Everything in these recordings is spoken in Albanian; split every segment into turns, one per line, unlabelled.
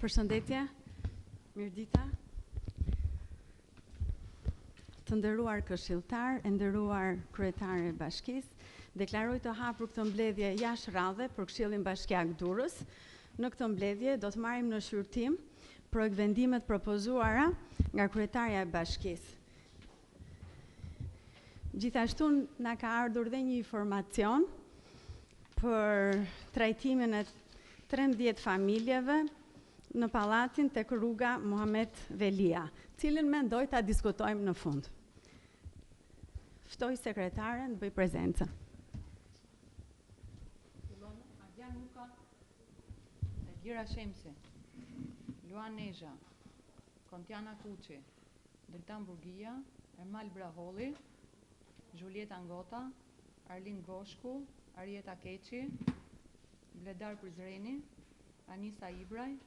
Përshëndetje, mirëdita. Të nderuar këshilltar, e nderuar kryetare e bashkisë, deklaroj të hapur këtë mbledhje jashtëradhe për Këshillin Bashkiak Durrës. Në këtë mbledhje do të marrim në shqyrtim projekt vendimet propozuara nga kryetarja e bashkisë. Gjithashtu na ka ardhur dhe një informacion për trajtimin e 13 familjeve në pallatin tek rruga Muhamet Velia, cilin mendoj ta diskutojmë në fund. Ftoj sekretaren të bëj prezencë.
Adjan Luka, Elvira Shemsi, Luan Nezha, Kontiana Kuçi, Deltan Burgia, Ermal Braholli, Julieta Ngota, Arlin Goshku, Arieta Keqi, Bledar Prizreni, Anisa Ibraj,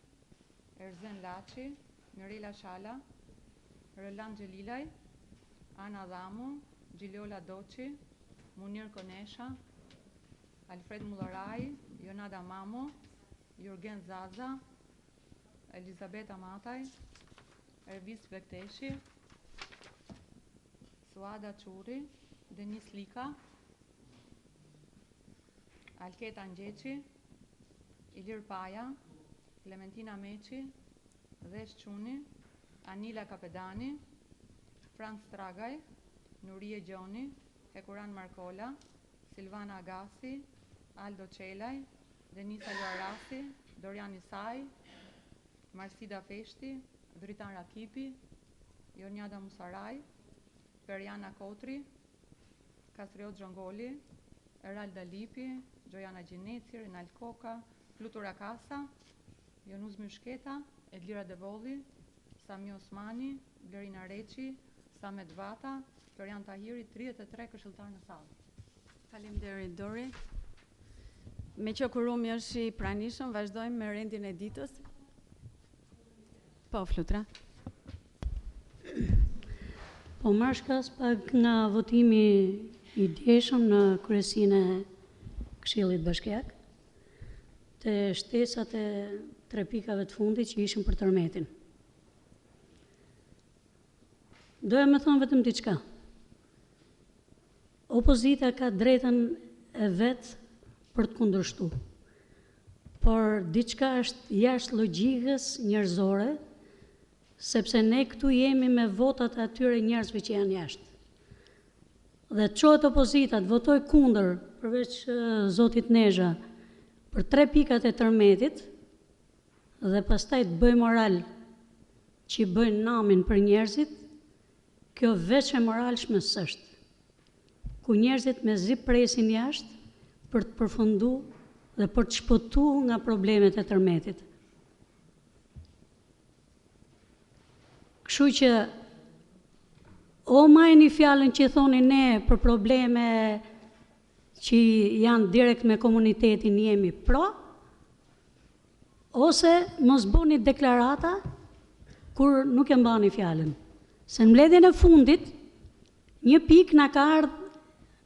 Erzen Laçi, Mirela Shala, Roland Xhelilaj, Ana Dhamu, Gjiliola Doçi, Munir Konesha, Alfred Mullaraj, Jonada Mamo, Jurgen Zaza, Elizabeta Mataj, Ervis Bekteshi, Suada Çuri, Denis Lika, Alketa Ngjeçi, Ilir Paja, Klementina Meçi, Dhesh Çuni, Anila Kapedani, Frank Stragaj, Nurie Gjoni, Hekuran Markola, Silvana Agasi, Aldo Çelaj, Denisa Luarasi, Dorian Isaj, Marsida Feshti, Dritan Rakipi, Jonjada Musaraj, Periana Kotri, Kastriot Xhongoli, Eralda Lipi, Gjojana Gjeneci, Rinald Koka, Flutura Kasa, Jonuz Myshketa, Edlira Devolli, Sami Osmani, Blerina Reqi, Samet Vata, Florian Tahiri, 33 këshilltar në sallë.
Faleminderit Dori. Me që kurumi është i pranishëm, vazhdojmë me rendin e ditës. Po, Flutra.
Po marrë shkas pak nga votimi i djeshëm në kryesinë e Këshillit Bashkiak, të shtesat e 3 pikave të fundit që ishin për tërmetin. Doja me thonë vetëm diçka. Opozita ka drejtën e vetë për të kundërshtu, por diçka është jashtë logjikës njerëzore, sepse ne këtu jemi me votat e atyre njerëzve që janë jashtë. Dhe çohet opozita të votoj kundër, përveç zotit Nezha, për 3 pikat e tërmetit, dhe pastaj të bëj moral që i bëjnë namin për njerëzit, kjo veç e moralshme s'është. Ku njerëzit me zi presin jashtë për të përfundu dhe për të shpëtu nga problemet e tërmetit. Kështu që o majni fjalën që thoni ne për probleme që janë direkt me komunitetin jemi pro, ose mos bëni deklarata kur nuk e mbani fjalën. Se në mbledhjen e fundit, një pik na ka ardhur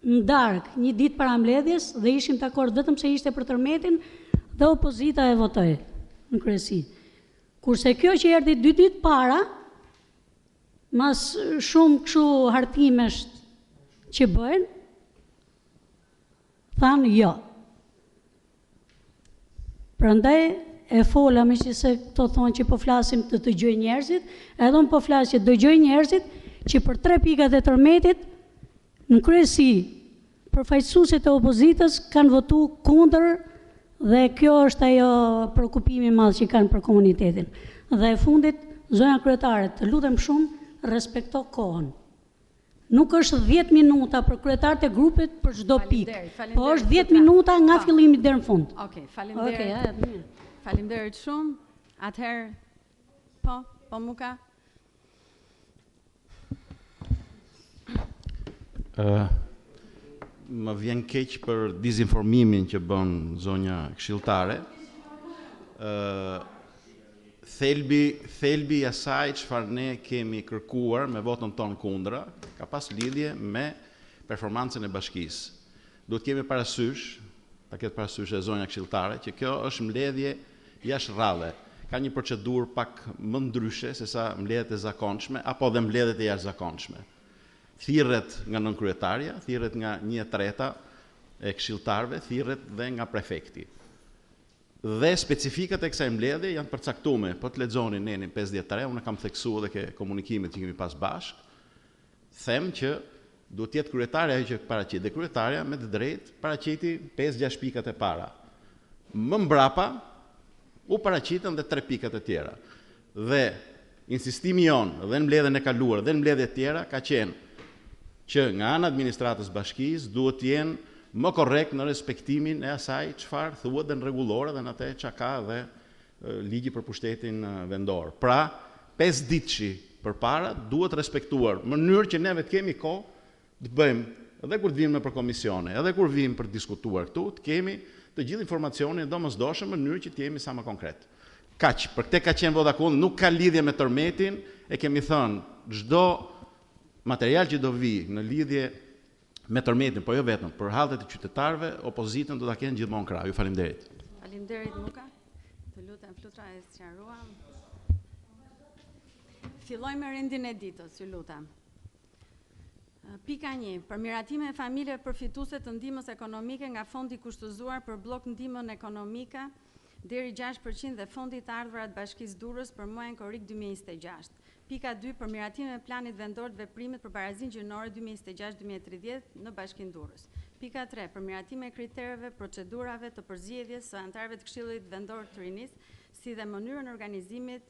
në darkë, një ditë para mbledhjes, dhe ishim dakord vetëm se ishte për tërmetin dhe opozita e votoi në kryesi. Kurse kjo që erdhi 2 ditë para, mas shumë kështu hartimesh që bëjnë, thanë jo. Prandaj e fola me që se këto thonë që po flasim të dëgjoj njerëzit, edhe unë po flas që dëgjoj njerëzit që për 3 pikat e tërmetit në kryesi përfaqësuesit e opozitës kanë votu kundër dhe kjo është ajo shqetësimi i madh që kanë për komunitetin. Dhe e fundit, zonja kryetare, të lutem shumë, respekto kohën. Nuk është 10 minuta për kryetarët e grupit për çdo pikë, po është 10 minuta nga fillimi deri në fund.
Okej, faleminderit. Faleminderit shumë. Atëherë, po Muka.
Më vjen keq për dizinformimin që bën zonja këshilltare. Thelbi i asaj çfarë ne kemi kërkuar me votën tonë kundra, ka pas lidhje me performancën e bashkisë. Duhet kemi parasysh, ta ketë parasysh e zonja këshilltare, që kjo është mbledhje jashtërradhe. ka një procedurë pak më ndryshe se sa mbledhjet e zakonshme apo dhe mbledhjet e jashtëzakonshme. Thirret nga nënkryetaria, thirret nga 1/3 e këshilltarëve, thirret dhe nga prefekti. Dhe specifikat e kësaj mbledhje janë përcaktuar, po të lexoni nenin 53, unë kam theksuar edhe ke komunikimet që kemi pas bashk, them që duhet të jetë kryetaria ajo që paraqit, dhe kryetaria me të drejtë paraqiti 5-6 pikat e para. Më mbrapa u paraqitën dhe 3 pikat e tjera. Dhe insistimi jonë dhe në mbledhjen e kaluar dhe në mbledhjet e tjera ka qenë që nga ana administratës bashkisë duhet të jenë më korrekt në respektimin e asaj çfarë thuhet dhe në rregullore dhe në atë çka ka dhe ligji për pushtetin vendor. Pra, 5 ditëshi përpara duhet respektuar në mënyrë që neve të kemi kohë të bëjmë edhe kur të vim për komisione, edhe kur vim për të diskutuar këtu, të kemi të gjithë informacionin domosdoshëm në mënyrë që të jemi sa më konkret. Kaq, për këtë ka qenë vota kundër, nuk ka lidhje me tërmetin, e kemi thënë çdo material që do vi në lidhje me tërmetin, po jo vetëm, për halltet e qytetarëve, opozitën do ta kenë gjithmonë krah. Ju faleminderit.
Faleminderit Luka. Të lutem flutra e sqaruam. Filloj me rendin e ditës, ju lutem. Pika 1. Përmiratime e familjeve përfituese të ndihmës ekonomike nga fondi kushtëzuar për blok ndihmën ekonomike deri 6% dhe fondi të ardhurat Bashkisë Durrës për muajin korrik 2026. Pika 2. Përmiratime e planit vendor të veprimit për barazinë gjinore 2026-2030 në Bashkinë Durrës. Pika 3. Përmiratime e kritereve, procedurave të përzgjedhjes së anëtarëve të Këshillit Vendor të Rinisë, si dhe mënyrën e organizimit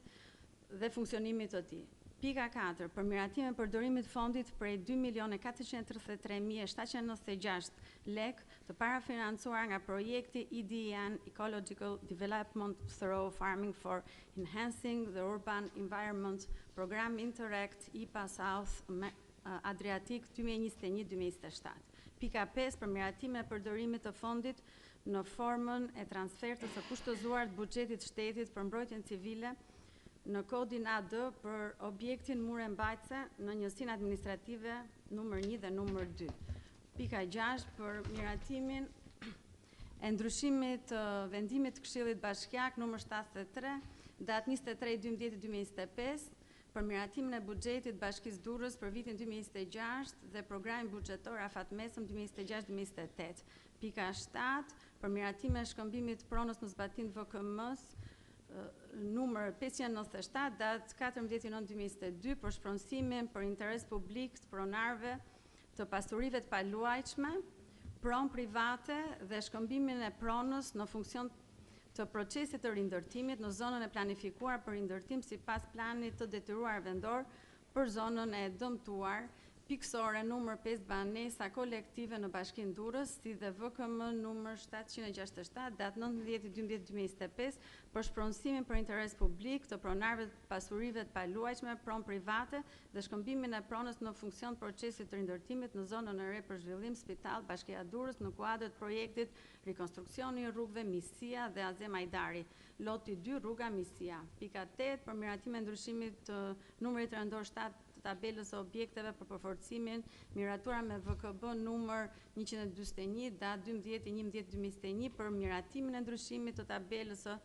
dhe funksionimit të tij. Pika 4. Përmiratime e përdorimit fondit prej 2.433.796 lek të parafinancuar nga projekti EDN Ecological Development Through Farming for Enhancing the Urban Environment Program Interact IPA South Adriatic 2021-2027. Pika 5. Përmiratime e përdorimit të fondit në formën e transfertës së kushtëzuar të buxhetit shtetit për mbrojtjen civile në kodin AD për objektin mure mbajtëse në njësinë administrative numër 1 dhe numër 2. Pika 6. Për miratimin e ndryshimit të vendimit të Këshillit Bashkiak numër 73, datë 23/12/2025, për miratimin e buxhetit Bashkisë Durrës për vitin 2026 dhe programin buxhetor afatmesëm 2026-2028. Pika 7. Për miratime e shkëmbimit pronës në zbatim të VKM-s numër 597, datë 14/9/2022 për shpronësimin për interes publik të pronarëve të pasurive të paluajtshme, pronë private dhe shkëmbimin e pronës në funksion të procesit të rindërtimit në zonën e planifikuar për rindërtim sipas planit të detyruar vendor për zonën e dëmtuar, pikësore numër 5 banesa kolektive në Bashkinë Durrës, si dhe VKM numër 767, datë 19/12/2025 për shpronësimin për interes publik të pronarëve të pasurive të paluajtshme, pronë private dhe shkëmbimin e pronës në funksion procesit të rindërtimit në zonën e re për zhvillim Spital Bashkia Durrës në kuadër të projektit Rikonstruksioni i rrugëve Misia dhe Azem Hajdari, loti 2 rruga Misia. Pika 8. Për miratime ndryshimit të numrit rëndor 7 tabelës e objekteve për përforcimin miratuar me VKB numër 141, datë 12/11/2021 për miratimin e ndryshimit të tabelës së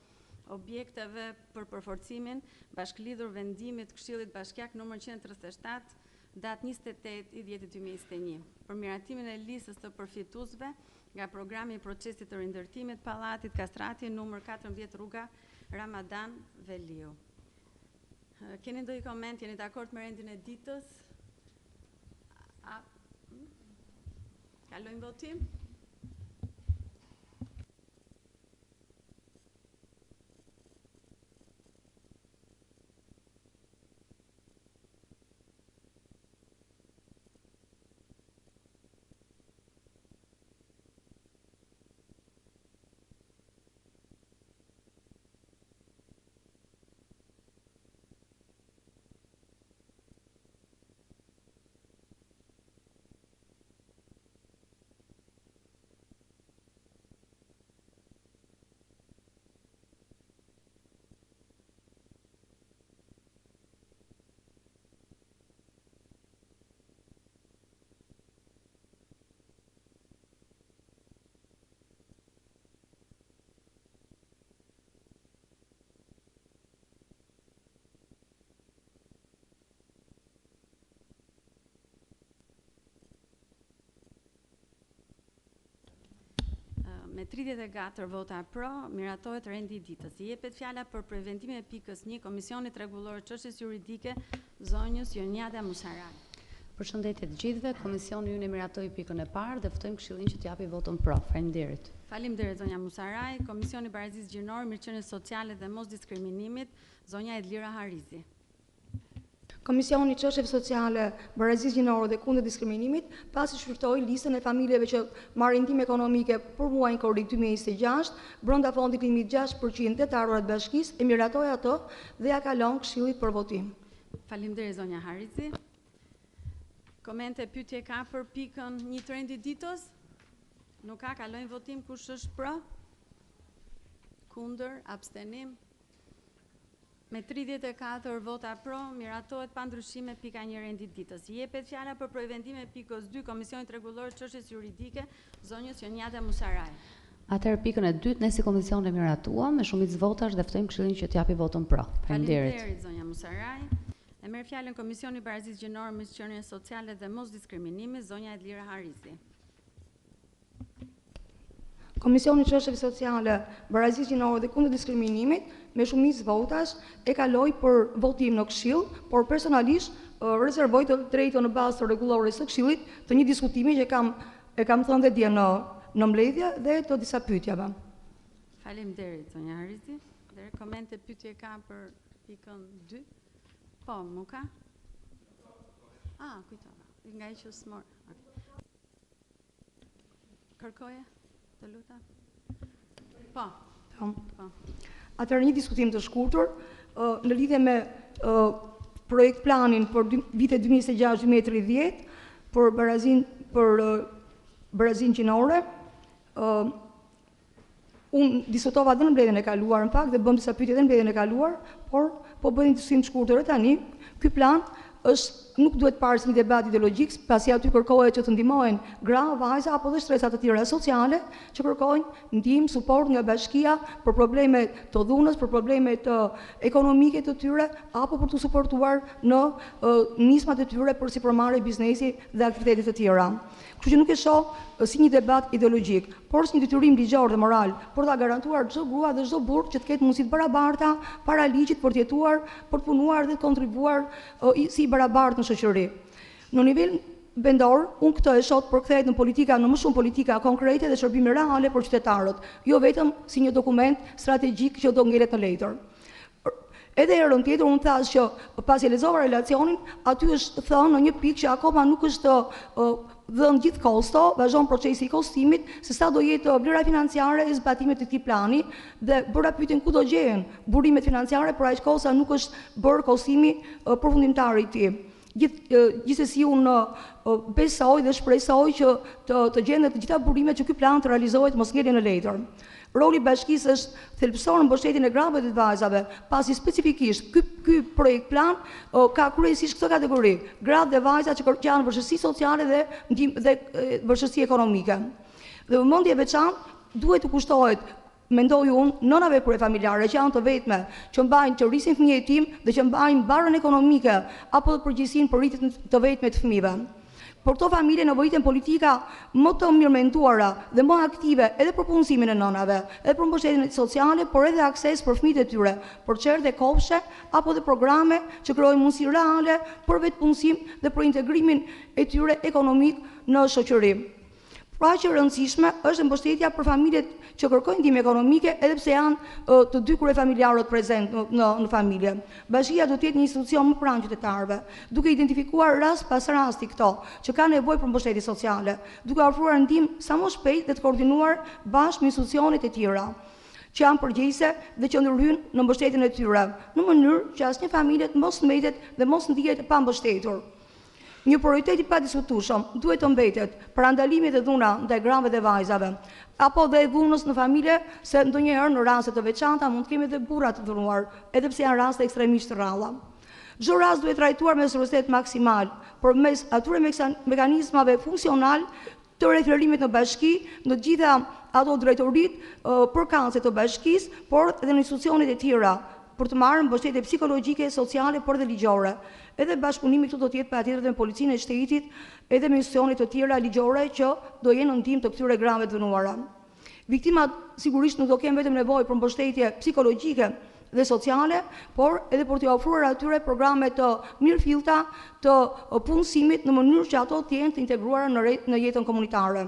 objekteve për përforcimin bashkëlidhur vendimit Këshillit Bashkiak numër 137, datë 28/10/2021. Për miratimin e listës të përfituesve nga programi i procesit të rindërtimit Pallatit Kastrati numër 14 rruga Ramadan Veliu. Keni ndonjë koment, jeni dakord me rendin e ditës? Kalojmë votim? Me 34 vota pro, miratohet rendi i ditës. I jepet fjala për preventimin e pikës 1 Komisionit Rregullor Çështjes Juridike, zonjës Jonjada Musaraj.
Përshëndetje të gjithëve, komisioni ju miratoi pikën e parë dhe ftojmë Këshillin që t'japi votën pro. Faleminderit.
Faleminderit zonja Musaraj. Komisioni Barazisë Gjinore, Mirëqenies Sociale dhe Mosdiskriminimit, zonja Edlira Harizi.
Komisioni Çështjeve Sociale, Barazisë Gjinore dhe Kundër Diskriminimit pasi shpërtoi listën e familjeve që marrin ndihmë ekonomike për muajin korrik 2026 brenda fondit limit 6% të ardhurat bashkisë, e miratoi ato dhe ja kalon Këshillit për votim.
Faleminderit zonja Harizi. Komente pyetje ka për pikën 1 të rendit ditës? Nuk ka, kalojnë votim. Kush është pro? Kundër, abstenim? Me 34 vota pro, miratohet pa ndryshime pika 1 rendit ditës. I jepet fjala për preventimin e pikës 2 Komisionit Rregullor Çështjes Juridike, zonjës Jonjada Musaraj.
Atëherë pikën e dytë ne si komision e miratuam me shumicë votash dhe ftojmë Këshillin që t'japi votën pro. Faleminderit.
Faleminderit zonja Musaraj. E merr fjalën Komisioni Barazisë Gjinore, Mirëqenies Sociale dhe Mosdiskriminimit, zonja Edlira Harizi.
Komisioni Çështjeve Sociale, Barazisë Gjinore dhe Kundër Diskriminimit me shumicë votash e kaloi për votim në Këshill, por personalisht rezervoj të drejtën në bazë të rregullores së Këshillit të një diskutimi që e kam thënë dhe dje në mbledhje dhe të disa pyetjeve.
Faleminderit zonja Harizi. Dhe komente pyetje ka për pikën 2? Po, më ka? Kujtova. Nga që s'mor. Kërkoje? Të luta? Po.
Atëherë një diskutim të shkurtër në lidhje me projekt planin për vitet 2026-2030 për Barazinë Gjinore. Unë diskutova dhe në mbledhjen e kaluar në fakt dhe bëm disa pyetje edhe në mbledhjen e kaluar, por po bëj një diskutim të shkurtër tani. Ky plan nuk duhet parë si një debat ideologjik, pasi aty kërkohet që të ndihmohen gra, vajza apo dhe shtresat të tjera sociale që kërkojnë ndihmë, suport nga bashkia për problemet të dhunës, për problemet ekonomike të tyre apo për të suportuar në nismat e tyre për si përmarrje biznesi dhe aktivitetet të tjera. Kështu që nuk e shoh si një debat ideologjik, por si një detyrim ligjor dhe moral për ta garantuar çdo grua dhe çdo burr që të ketë mundësi të barabarta para ligjit për të jetuar, për të punuar dhe të kontribuar si barabartë në shoqëri. Në nivel vendor, unë këtë e shoh përkthehet në më shumë politika konkrete dhe shërbime reale për qytetarët, jo vetëm si një dokument strategjik që do ngelet në letër. Edhe herën tjetër unë thash që pasi lexova relacionin, aty është thënë në një pikë që akoma nuk është dhënë gjithë kosto, vazhdon procesi i kostimit, se sa do jetë vlera financiare e zbatimit të këtij plani dhe bëra pyetjen ku do gjehen burimet financiare, por aq kosa nuk është bërë kostimi përfundimtar i tij. Gjithsesi unë besoj dhe shpresoj që të gjendet të gjitha burimet që ky plan të realizohet mos ngelen në letër. Roli i bashkisë është thelbësor në mbështetjen e grave dhe të vajzave, pasi specifikisht ky projekt plan ka kryesisht këtë kategori: gratë dhe vajzat që janë vështirësi sociale dhe vështirësi ekonomike. Dhe vëmendje e veçantë duhet të kushtohet, mendoj unë, nënave kryefamiljare që janë të vetme, që mbajnë që rrisin fëmijë jetim dhe që mbajnë barën ekonomike apo të përgjegjësinë për rritjen të vetme të fëmijëve. Por këto familje nevojiten politika më të mirëmenduara dhe më aktive edhe për punësimin e nënave, edhe për mbështetjen sociale, por edhe akses për fëmijët e tyre, për çertë dhe kopshe apo dhe programe që krijojnë mundësi reale për vetpunësim dhe për integrimin e tyre ekonomik në shoqëri. Pra që rëndësishme është mbështetja për familjet që kërkojnë ndihmë ekonomike edhe pse janë të dy kryefamiljarët prezent në familje. Bashkia do të jetë një institucion më pranë qytetarëve, duke identifikuar rast pas rasti këto që kanë nevojë për mbështetje sociale, duke ofruar ndihmë sa më shpejt dhe të koordinuar bashkë me institucionet e tjera që janë përgjegjëse dhe që ndërhyjnë në mbështetjen e tyre, në mënyrë që asnjë familje të mos mbetet dhe mos ndihet pa mbështetur. Një prioritet i padiskutueshëm duhet të mbetet parandalimit e dhuna ndaj grave dhe vajzave, apo dhe dhunës në familje, se ndonjëherë në raste të veçanta mund të kemi edhe burra të dhunuar, edhe pse janë raste ekstremisht të rralla. Çdo rast duhet trajtuar me seriozitet maksimal, përmes atyre mekanizmave funksional të referimit në bashki, në gjitha ato drejtoritë përkatëse të bashkisë, por edhe në institucionet e tjera, për të marrë mbështetje psikologjike, sociale, por dhe ligjore. Edhe bashkëpunimi këtu do të jetë patjetër me policinë e shtetit, edhe me institucione të tjera ligjore që do jenë në ndihmë të këtyre grave të dënuara. Viktimat sigurisht nuk do kenë vetëm nevojë për mbështetje psikologjike dhe sociale, por edhe për t'i ofruar atyre programe të mirëfillta të punësimit në mënyrë që ato të jenë të integruara në jetën komunitare.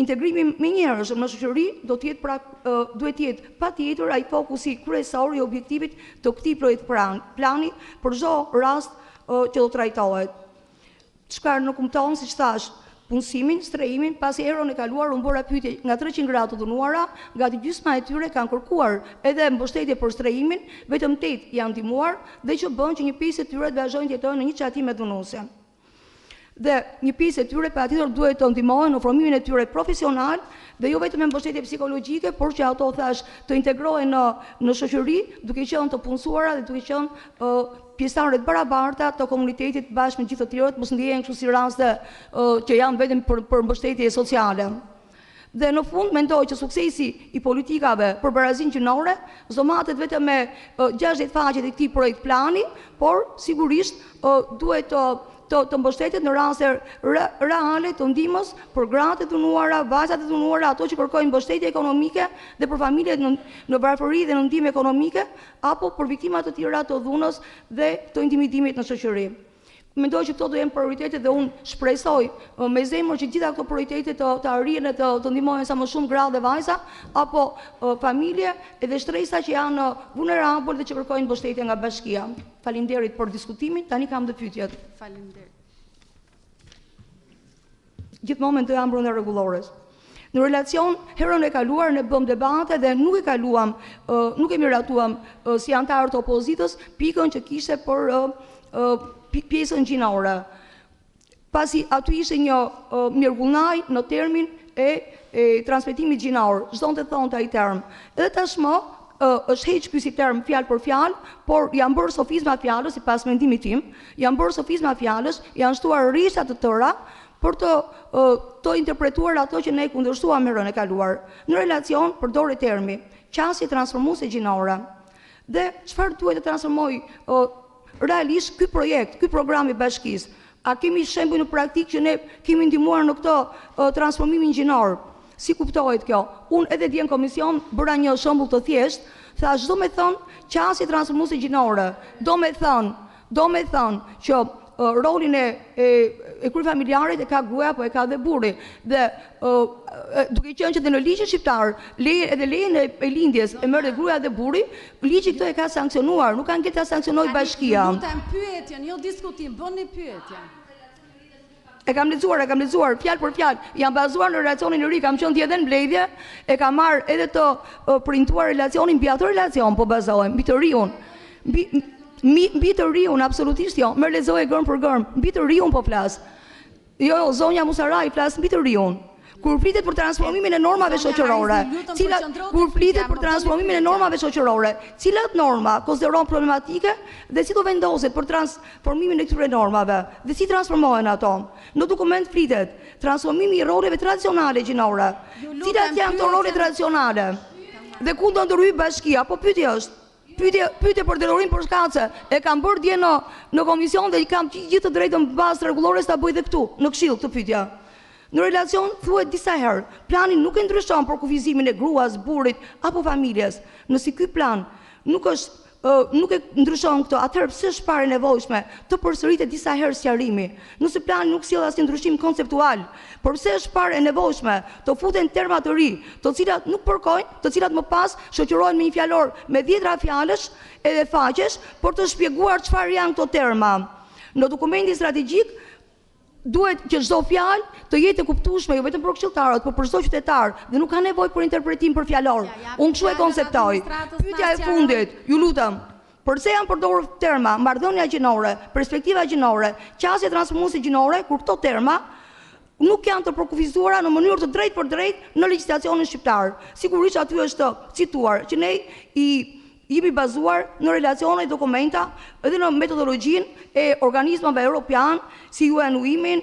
Integrimi me njerëzën në shoqëri duhet të jetë patjetër ai fokusi kryesor i objektivit të këtij projekt plani për çdo rast që do trajtohet. Çka nuk kupton, siç thash, punësimin, strehimin, pasi erën e kaluar unë bëra pyetje nga 300 gratë të dhunuara, gati gjysma e tyre kanë kërkuar edhe mbështetje për strehimin, vetëm 8 janë ndihmuar dhe që bën që një pjesë e tyre të vazhdojnë të jetojnë në një çatim dhunuese. Dhe një pjesë e tyre patjetër duhet të ndihmohen në formimin e tyre profesional dhe jo vetëm me mbështetje psikologjike, por që ato thash të integrohen në shoqëri, duke qenë të punësuara dhe duke qenë pjesëtarë të barabarta të komunitetit bashkë me gjithë të tjerët, mos ndjehen kështu si raste që janë vetëm për mbështetje sociale. Dhe në fund mendoj që suksesi i politikave për barazinë gjinore zomatet vetëm me 60 faqet e këtij projekt plani, por sigurisht duhet të mbështetet në raste reale të ndihmës për gratë të dhunuara, vajzat të dhunuara, ato që kërkojnë mbështetje ekonomike dhe për familjet në varfëri dhe në ndihmë ekonomike, apo për viktimat të tjera të dhunës dhe të intimidimit në shoqëri. Mendoj që këto do jenë prioritete dhe unë shpresoj me zemër që gjitha këto prioritete të arrihen e të ndihmohen sa më shumë gra dhe vajza apo familje edhe shtresa që janë vulnerable dhe që kërkojnë mbështetje nga bashkia. Faleminderit për diskutimin, tani kam dhe pyetjet.
Faleminderit.
Gjithmonë mendoj jam brenda rregullores. Në relacion, herën e kaluar ne bëm debate dhe nuk e miratuam si antarë të opozitës pikën që kishte për pjesën gjinore. Pasi aty ishte një mirëvullnaj në termin e transmetimit gjinor, çdo të thonte ai term. Edhe tashmë është heq ky si term fjalë për fjalë, por janë bërë sofizma fjalës sipas mendimit tim, janë bërë sofizma fjalës, janë shtuar rrisha të tëra për të interpretuar ato që ne kundërshtuam herën e kaluar. Në relacion përdoret termi qasje transformuese gjinore. Dhe çfarë duhet të transformoj realisht ky projekt, ky program i bashkisë? A kemi shembuj në praktikë që ne kemi ndihmuar në këtë transformimin gjinor? Si kuptohet kjo? Unë edhe dje në komision bëra një shembull të thjeshtë, thash do me thënë qasje transformuese gjinore, do me thënë që rolin e kryefamiljarit e ka gruaja apo e ka dhe burri. Dhe duke qenë që dhe në ligjin shqiptar, edhe lejen e lindjes e merr dhe gruaja dhe burri, ligji këtë e ka sankcionuar, nuk kanë ta sankcionoj bashkia.
Lutem pyetjen, jo diskutim, bëni pyetjen.
E kam lexuar fjalë për fjalë. Jam bazuar në relacionin e ri, kam qenë edhe në mbledhje, e kam marr edhe të printuar relacionin mbi atë relacion, po bazohem mbi të riun. Mbi të riun, absolutisht jo. Më lexoj gërm për gërm, mbi të riun po flas. Jo, zonja Musaraj flas mbi të riun. Kur flitet për transformimin e normave shoqërore, cilat norma konsideron problematike dhe si do vendoset për transformimin e këtyre normave dhe si transformohen ato. Në dokument flitet transformimi i roleve tradicionale gjinore. Cilat janë këto role tradicionale? Dhe ku do ndërhyjë bashkia? Po pyetja është pyetje për delorim për shkatse. E kam bërë dje në komision dhe i kam gjithë të drejtën bazë rregullore ta bëj dhe këtu, në këshill këtë pyetje. Në relacion thuhet disa herë, plani nuk e ndryshon për kufizimin e gruas, burrit apo familjes. Nëse ky plan nuk e ndryshon këto, atëherë pse është parë nevojshme të përsëritet disa herë sqarimi? Nëse plani nuk sjell asnjë ndryshim konceptual, por pse është parë nevojshme të futen terma të ri, të cilat nuk përkojnë, të cilat më pas shoqërohen me një fjalor me 10 fjalësh edhe faqesh për të shpjeguar çfarë janë këto terma. Në dokumentin strategjik duhet që çdo fjalë të jetë e kuptueshme jo vetëm për këshilltarët, por për çdo qytetar dhe nuk ka nevojë për interpretim për fjalor. Unë kështu e konceptoj. Pyetja e fundit, ju lutem, përse janë përdorur terma marrëdhënia gjinore, perspektiva gjinore, qasje transformuese gjinore, kur këto terma nuk janë të përkufizuara në mënyrë të drejtë për drejtë në legjislacionin shqiptar. Sigurisht aty është cituar që ne jemi bazuar në relacione dokumenta edhe në metodologjinë e organizmave europian si UN Women,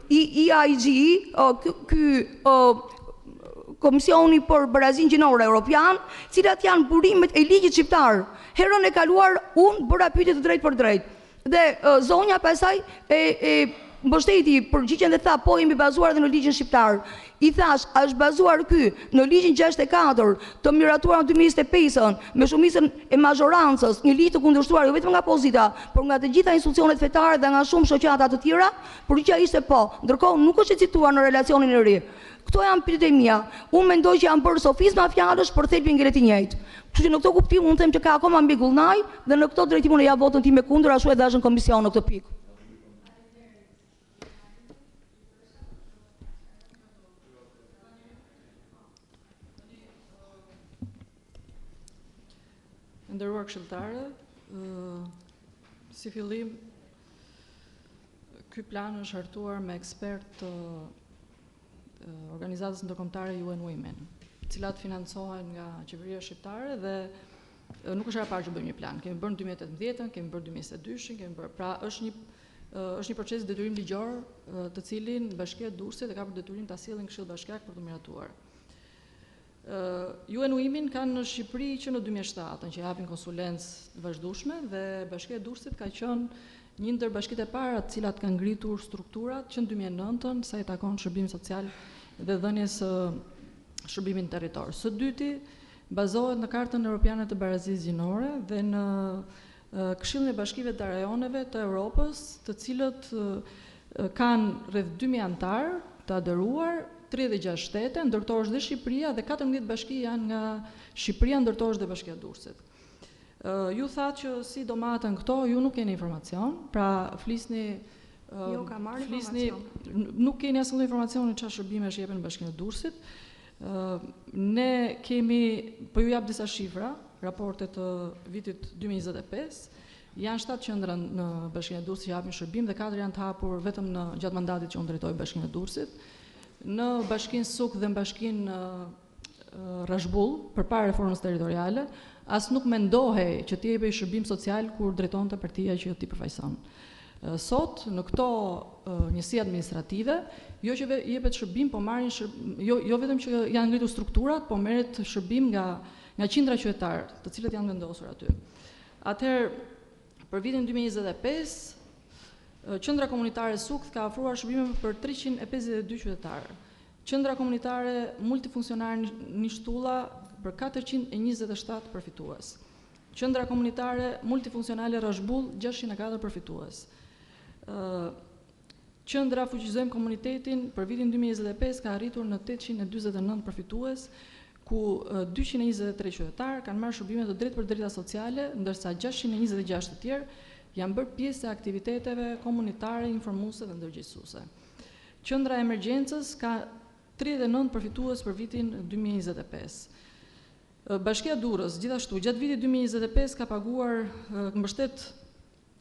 EIGE, Komisioni për Barazinë Gjinore Europian, cilat janë burimet e ligjit shqiptar. Herën e kaluar unë bëra pyetje të drejtë për drejtë. Dhe zonja pasaj mbështeti përgjigjen dhe tha po jemi bazuar edhe në ligjin shqiptar. I thash, a është bazuar ky në ligjin 64 të miratuar në 2025-ën me shumicën e mazhorancës, një ligj të kundërshtuar jo vetëm nga opozita, por nga të gjitha institucionet fetare dhe nga shumë shoqata të tjera? Përgjigja ishte po. Ndërkohë nuk është e cituar në relacionin e ri. Këto janë pyetjet e mia. Unë mendoj që janë bërë sofizma fjalësh për thelbin ngre të njëjtë. Kështu që në këtë kuptim unë them që ka akoma mbigullnaj dhe në këtë drejtim unë jap votën time kundër, ashtu e dashën komision në këtë pikë.
Nderuar këshilltarë, si fillim, ky plan është hartuar me ekspert të organizatës ndërkombëtare UN Women, të cilat financohen nga qeveria shqiptare dhe nuk është e parë që bëjmë një plan. Kemi bërë në 2018, kemi bërë 2022, kemi bërë. Pra është një proces detyrim ligjor, të cilin Bashkia e Durrësit e ka për detyrim ta sjellin Këshill Bashkiak për të miratuar. UN Women kanë në Shqipëri që në 2007 që japin konsulencë vazhdueshme dhe Bashkia e Durrësit ka qenë një ndër bashkitë e para të cilat kanë ngritur strukturat që në 2009 sa i takon shërbimit social dhe dhënies shërbimit në territor. Së dyti bazohet në Kartën Europiane të Barazisë Gjinore dhe në Këshillin e Bashkive të Rajoneve të Europës, të cilët kanë rreth 2000 anëtar të aderuar, 36 shtete, ndërto është dhe Shqipëria dhe 14 bashki janë nga Shqipëria, ndërto është dhe Bashkia e Durrësit. Ju thatë që si do matën këto, ju nuk keni informacion, pra flisni, nuk keni asnjë informacion në çfarë shërbime jepen në Bashkinë e Durrësit. Ne kemi, po ju jap disa shifra, raportet të vitit 2025, janë 7 qendra në Bashkinë e Durrësit që japin shërbim dhe 4 janë të hapur vetëm në gjatë mandatit që unë drejtoj Bashkinë e Durrësit. Në Bashkinë Suk dhe në Bashkinë Rashbull, përpara reformës territoriale, as nuk mendohej që t'i jepej shërbim social kur drejtonte partia që ti përfaqëson. Sot në këto njësi administrative, jo që jepet shërbim, po marrin jo vetëm që janë ngritur strukturat, po merret shërbim nga qindra qytetar, të cilët janë vendosur aty. Atëherë, për vitin 2025, Qendra Komunitare Suk ka ofruar shërbime për 352 qytetarë. Qendra Komunitare Multifunksionare Nishtulla për 427 përfitues. Qendra Komunitare Multifunksionale Rashbull 604 përfitues. Qendra Fuqizojmë Komunitetin për vitin 2025 ka arritur në 849 përfitues, ku 223 qytetarë kanë marrë shërbime të drejtë për drejta sociale, ndërsa 626 të tjerë janë bërë pjesë e aktiviteteve komunitare, informuese dhe ndërgjegjësuese. Qendra e Emergjencës ka 39 përfitues për vitin 2025. Bashkia e Durrës, gjithashtu, gjatë vitit 2025 ka paguar mbështet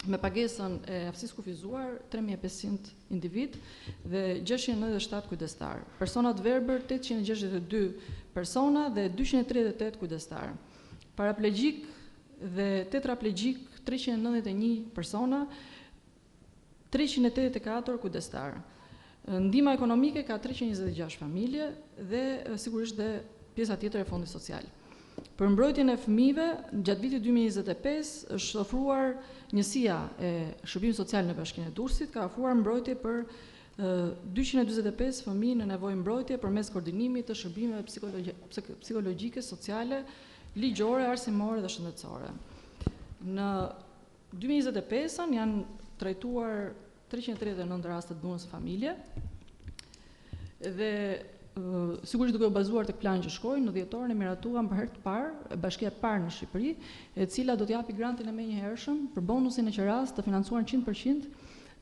me pagesën e aftësisë kufizuar 3500 individ dhe 697 kujdestar. Personat verbër 862 persona dhe 238 kujdestar. Paraplegjik dhe tetraplegjik 391 persona, 384 kujdestar. Ndihma ekonomike ka 326 familje dhe sigurisht dhe pjesa tjetër e fondit social. Për mbrojtjen e fëmijëve, gjatë vitit 2025 është ofruar njësia e shërbimit social në Bashkinë e Durrësit, ka ofruar mbrojtje për 245 fëmijë në nevojë mbrojtje përmes koordinimit të shërbimeve psikologjike, sociale, ligjore, arsimore dhe shëndetësore. Në 2025 janë trajtuar 339 raste të dhunës së familje dhe sigurisht duke u bazuar tek plani që shkojnë, në dhjetor ne miratuam për herë të parë bashkia e parë në Shqipëri, e cila do t'japi grantin e menjëhershëm për bonusin e qeras të financuar 100%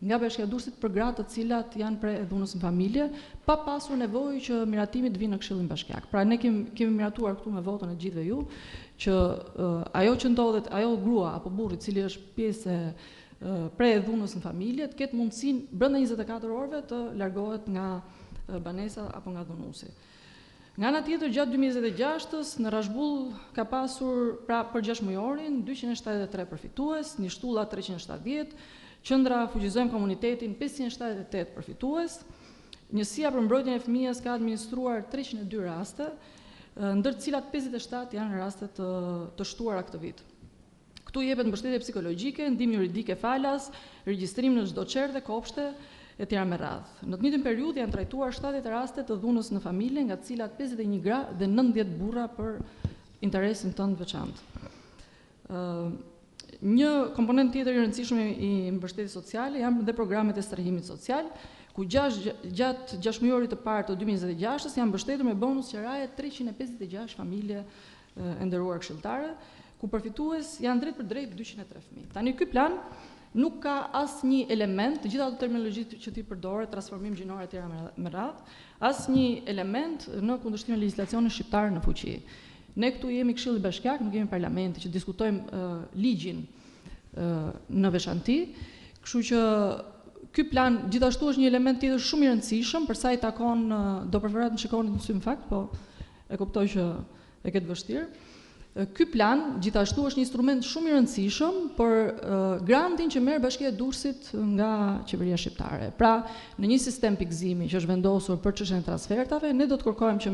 nga Bashkia e Durrësit për gratë të cilat janë pre dhunës në familje, pa pasur nevojë që miratimi të vinë në Këshillin Bashkiak. Pra ne kemi miratuar këtu me votën e gjithëve ju që ajo që ndodhet, ajo grua apo burri i cili është pjesë pre dhunës në familje, të ketë mundësinë brenda 24 orëve të largohet nga banesa apo nga dhunuesi. Nga ana tjetër, gjatë 2026-s në Rashbull ka pasur pra për 6 mujorin 273 përfitues, Nishtulla 370, Qendra Fuqizojmë Komunitetin 578 përfitues. Njësia për mbrojtjen e fëmijës ka administruar 302 raste, ndër të cilat 57 janë raste të shtuara këtë vit. Këtu jepet mbështetje psikologjike, ndihmë juridike falas, regjistrim në çdo çerdhe, kopshte, e tjera me radhë. Në të njëjtën periudhë janë trajtuar 70 raste të dhunës në familje, nga të cilat 51 gra dhe 90 burra për interesin tënd veçantë. Një komponent tjetër i rëndësishëm i mbështetjes sociale janë dhe programet e strehimit social, ku gjatë 6 mujorit të parë të 2026-s janë mbështetur me bonus qiraje 356 familje e nderuar këshilltare, ku përfitues janë drejt për drejt 203 fëmijë. Tani ky plan nuk ka asnjë element, të gjitha ato terminologjitë që ti përdore, transformim gjinor e tjera me radhë, asnjë element në kundërshtim me legjislacionin shqiptar në fuqi. Ne këtu jemi Këshilli Bashkiak, nuk jemi parlamenti që diskutojmë ligjin në veçanti, kështu që ky plan gjithashtu është një element tjetër shumë i rëndësishëm për sa i takon do preferoja të më shikoni në sy në fakt, po e kuptoj që e ketë vështirë. Ky plan gjithashtu është një instrument shumë i rëndësishëm për grantin që merr Bashkia e Durrësit nga qeveria shqiptare. Pra, në një sistem pikëzimi që është vendosur për çështjen e transfertave, ne do të kërkojmë që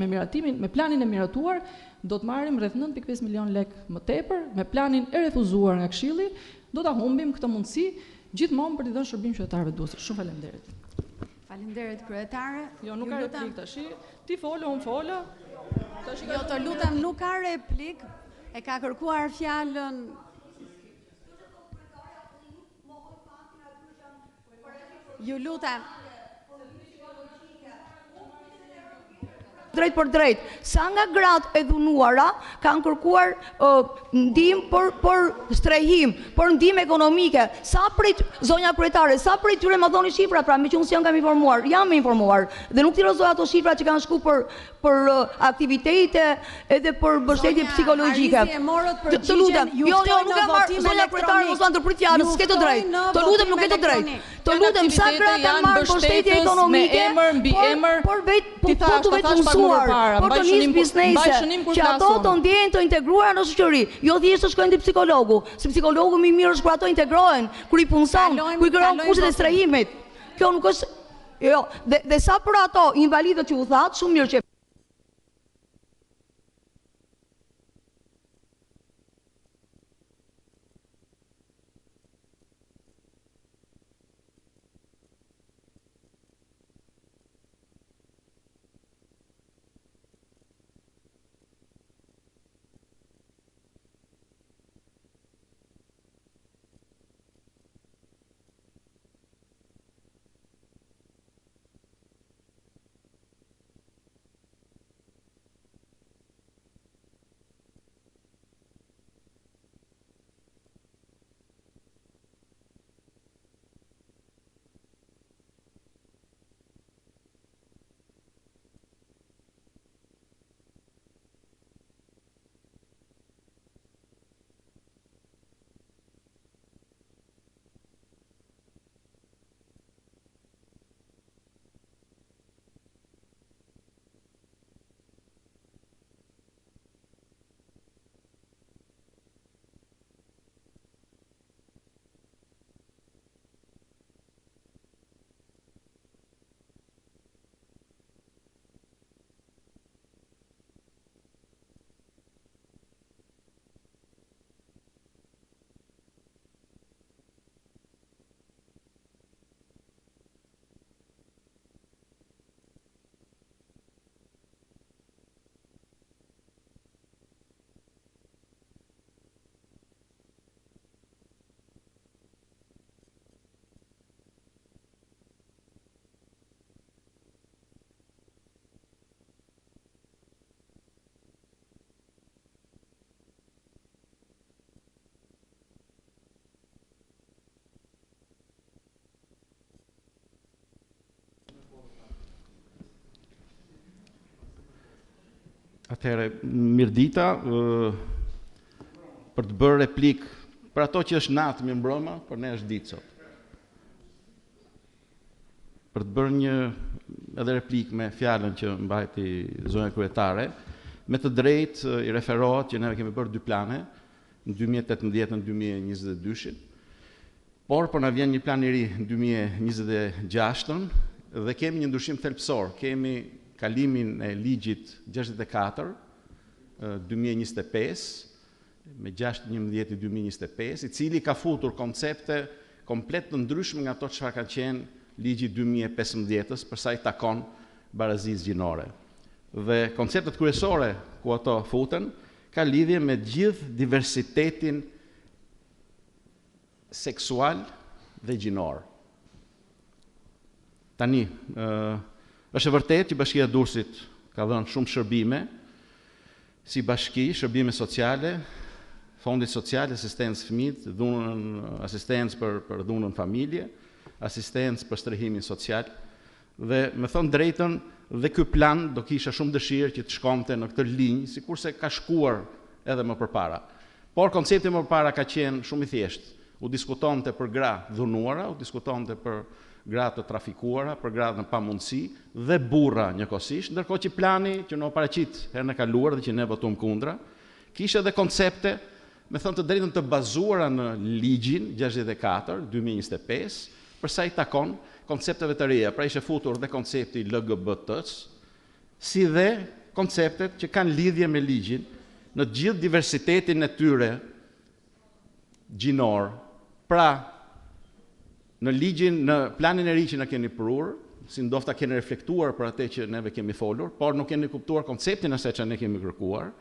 me planin e miratuar do të marrim rreth 9.5 milion lek më tepër, me planin e refuzuar nga Këshilli do ta humbim këtë mundësi gjithmonë për t'i dhënë shërbim qytetarëve Durrësit. Shumë faleminderit.
Faleminderit kryetare.
Jo, nuk ka replik tash. Ti fole, unë fola.
Jo, të lutem, nuk ka replik. E ka kërkuar fjalën. Ju lutem.
Drejt për drejt, sa nga gratë e dhunuara kanë kërkuar ndihmë për strehim, për ndihmë ekonomike. Sa prit zonja kryetare, sa prit tyre më dhoni shifra, pra me që unë si jam informuar, jam informuar dhe nuk tirozoj ato shifra që kanë shku për aktivitete edhe për mbështetje psikologjike. Të lutem, jo, nuk e marr zonja kryetare, mos ta ndërprit fjalën, s'ke të drejtë. Të lutem, nuk e të drejtë. Të lutem, sa gratë kanë marrë mbështetje ekonomike, por vetë por të njësë biznese, që ato të ndjenë të integruar në shoqëri, jo thjesht të shkojnë të psikologu, se psikologu më mirë është kur ato integrohen, kur i punëson, kur i kërkon kushtet e strehimit. Kjo nuk është, jo, dhe sa për ato invalidët që u thatë, shumë mirë që
Atëherë, mirdita, për të bërë replik, për ato që është natë mi mbroma, për ne është ditë sot. Për të bërë një edhe replik me fjalën që mbajti zonja kryetare, me të drejtë i referohet që ne kemi bërë dy plane, në 2018 në 2022, por na vjen një plan i ri në 2026 dhe kemi një ndryshim thelbësor, kemi kalimin e ligjit 64 2025 me 6/11/2025, i cili ka futur koncepte komplet të ndryshme nga ato çfarë kanë qenë ligji 2015 për sa i takon barazisë gjinore. Dhe konceptet kryesore ku ato futen ka lidhje me gjithë diversitetin seksual dhe gjinor. Tani, është e vërtet që Bashkia e Durrësit ka dhënë shumë shërbime, si bashki, shërbime sociale, fondi social, asistencë fëmijët, asistencë për dhunën familje, asistencë për strehimin social, dhe me thonë drejtën, dhe ky plan do kisha shumë dëshirë që të shkonte në këtë linjë, sikurse ka shkuar edhe më përpara. Por koncepti më përpara ka qenë shumë i thjeshtë. U diskutonte për gra dhunuara, u diskutonte për gra të trafikuara, për gra në pamundësi dhe burra njëkohësisht, ndërkohë që plani që në paraqit herën e kaluar dhe që ne votuam kundra, kishte edhe koncepte, me thënë të drejtën, të bazuara në ligjin 64/2025, për sa i takon koncepteve të reja, pra ishte futur dhe koncepti LGBT-s, si dhe konceptet që kanë lidhje me ligjin në gjithë diversitetin e tyre gjinor. Pra, në ligjin, në planin e ri që na keni prur, si ndofta keni reflektuar për atë që neve kemi folur, por nuk keni kuptuar konceptin asaj që ne kemi kërkuar,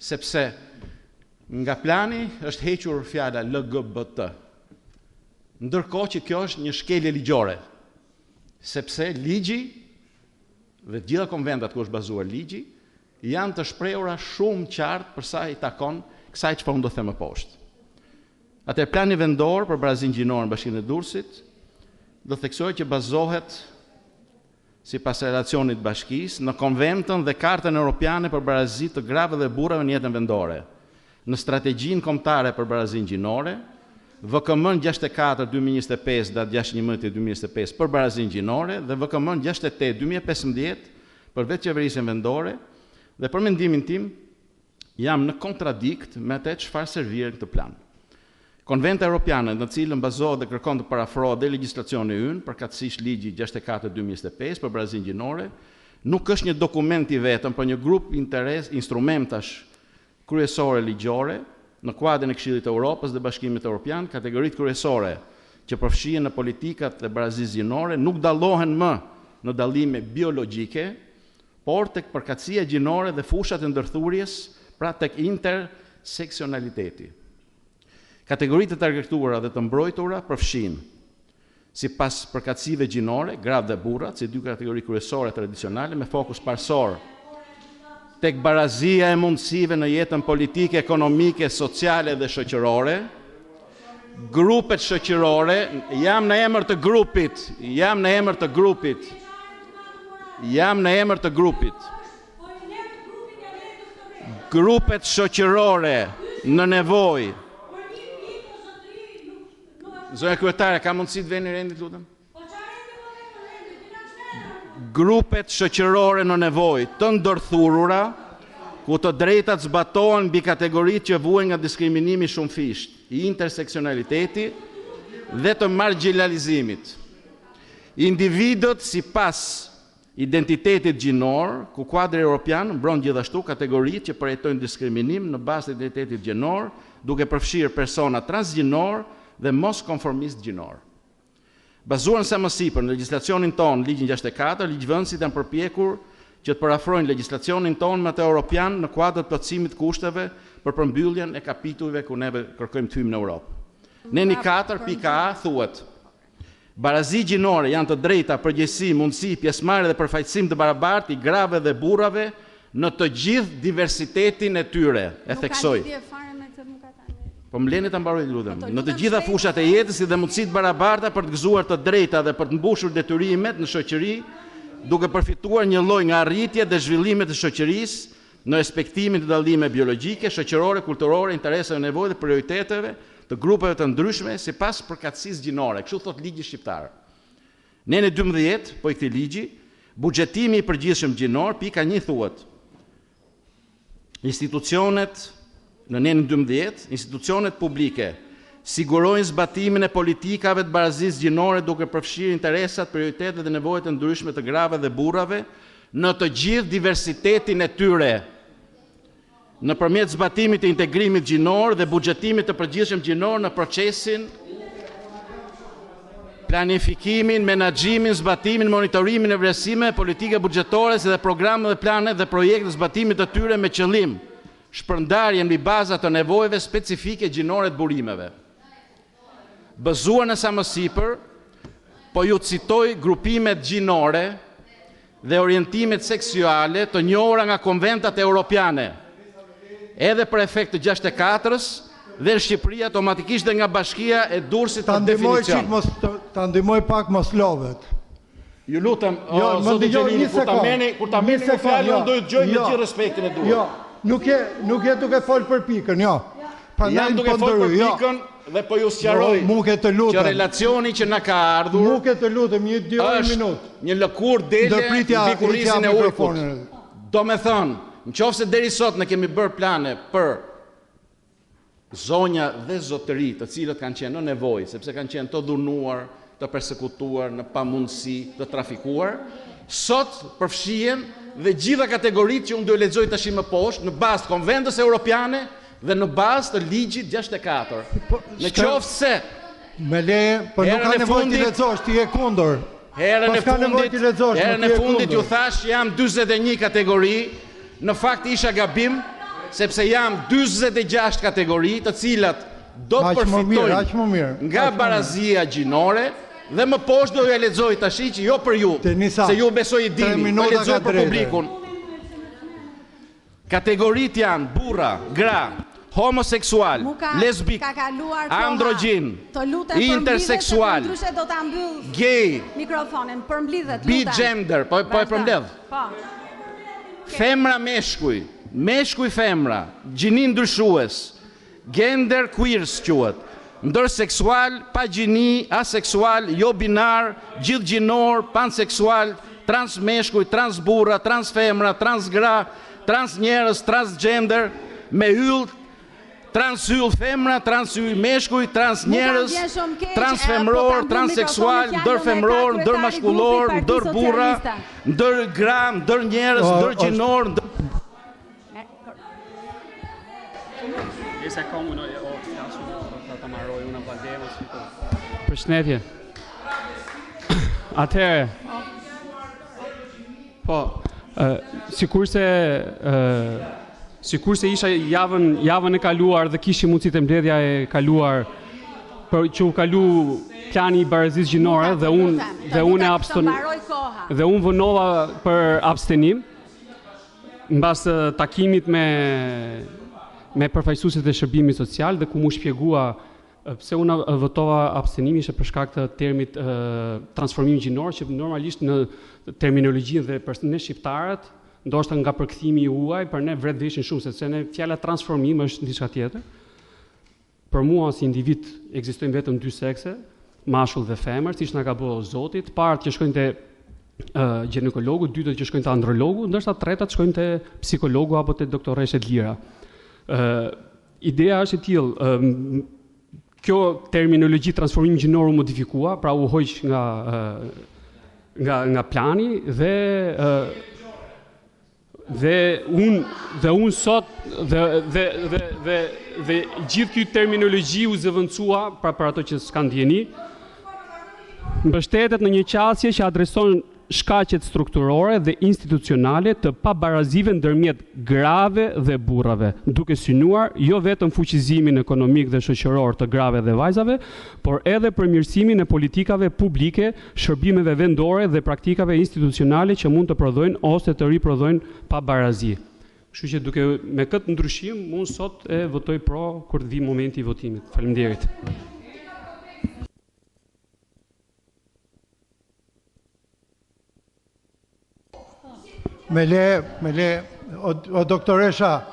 sepse nga plani është hequr fjala LGBT, ndërkohë që kjo është një shkelje ligjore, sepse ligji dhe gjitha konventat ku është bazuar ligji janë të shprehura shumë qartë për sa i takon kësaj çfarë unë do të them më poshtë. Atë plani vendor për barazinë gjinore në Bashkinë e Durrësit do theksoj që bazohet sipas relacionit bashkisë në konventën dhe kartën europiane për barazi të grave dhe burrave në jetën vendore, në strategjinë kombëtare për barazinë gjinore, VKM 64/2025 datë 6/11/2025 për barazinë gjinore dhe VKM 68/2015 për vetë qeverisjen vendore, dhe për mendimin tim jam në kontradikt me atë çfarë servir këtë plan. Konventa Europiane, në cilën bazohet dhe kërkon të parafrohet dhe legjislacioni ynë, përkatësisht ligji 64/2025 për barazinë gjinore, nuk është një dokument i vetëm, por një grup instrumentash kryesore ligjore në kuadrin e Këshillit të Evropës dhe Bashkimit Evropian. Kategoritë kryesore që përfshihen në politikat e barazisë gjinore nuk dallohen më në dallime biologjike, por tek përkatësia gjinore dhe fushat e ndërthurjes, pra tek interseksionaliteti. Kategoritë të targetuara dhe të mbrojtura përfshin, sipas përkatësive gjinore, gratë dhe burrat, si dy kategori kryesore tradicionale me fokus parsor tek barazia e mundësive në jetën politike, ekonomike, sociale dhe shoqërore, grupet shoqërore, jam në emër të grupit, grupet shoqërore në nevojë. Zonja kryetare, ka mundësi të veni rendit, lutem? Grupet shoqërore në nevojë të ndërthurura, ku të drejtat zbatohen mbi kategoritë që vuajnë nga diskriminimi shumëfisht, i interseksionaliteti dhe të marginalizimit. Individët sipas identitetit gjinor, ku kuadri europian mbron gjithashtu kategoritë që përjetojnë diskriminim në bazë të identitetit gjinor, duke përfshirë persona transgjinor dhe mos konformist gjinor. Bazuar sa më sipër në legjislacionin tonë, ligjin 64, ligjvënësit janë përpjekur që të parafrojnë legjislacionin tonë me atë europian në kuadër të plotësimit kushteve për përmbylljen e kapitujve ku neve kërkojmë të hyjmë në Europë. Neni 4.a thuhet: barazi gjinore janë të drejta, përgjegjësi, mundësi, pjesëmarrje dhe përfaqësim të barabartë i grave dhe burrave në të gjithë diversitetin e tyre. E theksoj. Po më leni ta mbaroj, lutem. Në të gjitha fushat e jetës si dhe mundësitë barabarta për të gëzuar të drejta dhe për të mbushur detyrimet në shoqëri, duke përfituar një lloj nga arritjet dhe zhvillimet e shoqërisë në respektimin të dallimeve biologjike, shoqërore, kulturore, interesave, nevojave dhe prioriteteve të grupeve të ndryshme sipas përkatësisë gjinore. Kështu thot ligji shqiptar. Në 12 po i këtij ligji, buxhetimi i përgjithshëm gjinor, pika 1 thuhet: institucionet në nenin 12, institucionet publike sigurojnë zbatimin e politikave të barazisë gjinore duke përfshirë interesat, prioritetet dhe nevojat e ndryshme të grave dhe burrave në të gjithë diversitetin e tyre, nëpërmjet zbatimit të integrimit gjinor dhe buxhetimit të përgjithshëm gjinor në procesin planifikimin, menaxhimin, zbatimin, monitorimin e vlerësimeve, politike buxhetore si dhe programe dhe plane dhe projekte zbatimit të tyre me qëllim shpërndarjen mbi baza të nevojave specifike gjinore të burimeve. Bazuar në sa më sipër, po ju citoj grupimet gjinore dhe orientimet seksuale të njohura nga konventat europiane, edhe për efekt të 64-s dhe në Shqipëri automatikisht dhe nga Bashkia e Durrësit për definicion.
Ta ndihmoj pak mos lodhet.
Ju lutem, zotë Gjelini, kur ta meni me fjalën, unë do ju dëgjoj me gjithë respektin e duhur.
Jo, nuk je duke fol për pikën, jo.
Jam duke fol për pikën dhe po ju sqaroj që relacioni që na ka ardhur
Muke të lutem, 2 minutë.
Një lëkurë dele mbi kurrizin e ujkut. Do me thënë, nëse deri sot ne kemi bërë plane për zonja dhe zotëri të cilët kanë qenë në nevojë, sepse kanë qenë të dhunuar, të persekutuar, në pamundësi, të trafikuar, sot përfshihen dhe gjitha kategoritë që unë do e lexoj tash më poshtë në bazë të konventës europiane dhe në bazë të ligjit 64. Në qoftë se
me leje, po nuk ka nevojë të lexosh, ti je kundër.
Herën e fundit ju thash jam 41 kategori, në fakt isha gabim, sepse jam 46 kategori të cilat do të përfitojnë nga barazia gjinore dhe më poshtë do ja lexoj tash që jo për ju, se ju besoj i dini, po lexoj për publikun. Kategoritë janë burra, gra, homoseksual, lesbik, androgjin, interseksual, gay, bigender, po e përmbledh. Femra meshkuj, meshkuj femra, gjini ndryshues, gender queers quhet, ndërseksual, pa gjini, aseksual, jo binar, gjithgjinor, panseksual, trans meshkuj, trans burra, trans femra, trans gra, trans njerëz, transgender, me yll, trans yll femra, trans yll meshkuj, trans njerëz, trans femror, transseksual, ndër femror, ndër mashkullor, ndër burra, ndër gra, ndër njerëz, ndër gjinor,
Përshëndetje. Atëherë, po, sikurse isha javën e kaluar dhe kishim mundësi të mbledhja e kaluar për që u kalu plani i barazisë gjinore dhe unë vënova për abstenim mbas takimit me përfaqësuesit e shërbimit social dhe ku mu shpjegua pse unë votova abstenimi ishte për shkak të termit transformimi gjinor, që normalisht në terminologjinë dhe për ne shqiptarët, ndoshta nga përkthimi juaj, për ne vret veshin shumë, sepse ne fjala transformim është diçka tjetër. Për mua si individ ekzistojnë vetëm 2 sekse, mashull dhe femër, siç na ka bërë Zoti, të parë që shkojnë te ginekologu, dytët që shkojnë te andrologu, ndërsa tretat shkojnë te psikologu apo te doktoreshe të lira. Ideja është e tillë, kjo terminologji transformim gjinor u modifikua, pra u hoq nga plani dhe unë sot dhe gjithë ky terminologji u zëvendësua për ato që s'kan dieni, mbështetet në një qasje që adreson shkaqet strukturore dhe institucionale të pabarazive ndërmjet grave dhe burrave, duke synuar jo vetëm fuqizimin ekonomik dhe shoqëror të grave dhe vajzave, por edhe përmirësimin e politikave publike, shërbimeve vendore dhe praktikave institucionale që mund të prodhojnë ose të riprodhojnë pabarazi. Kështu që duke me këtë ndryshim, unë sot e votoj pro kur të vi momenti i votimit. Faleminderit.
Me le, o doktoresha,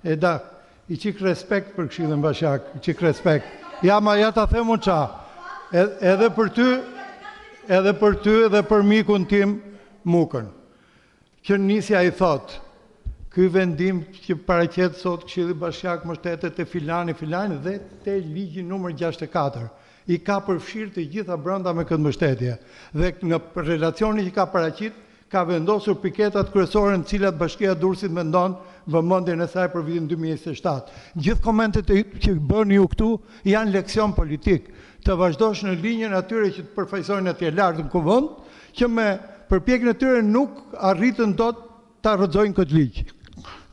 Eda, i qik respekt për Këshillin Bashkiak, i qik respekt. Ja ta them unë qa, edhe për ty edhe për mikun tim Mukën. Që nisja i thotë, ky vendim që paraqet sot Këshilli Bashkiak mbështetet te filani dhe te ligji numër 64. i ka përfshirë të gjitha brenda me këtë mbështetje. Dhe në relacioni që ka paraqit, ka vendosur piketat kryesore në cilat Bashkia e Durrësit mendon vëmendjen e saj për vitin 2027. Gjithë komentet që bëni ju këtu janë leksion politik. Të vazhdosh në linjën atyre që të përfaqësojnë atje lart në kuvend, që me përpjekjen e tyre nuk arritën dot ta rrëzojnë këtë ligj.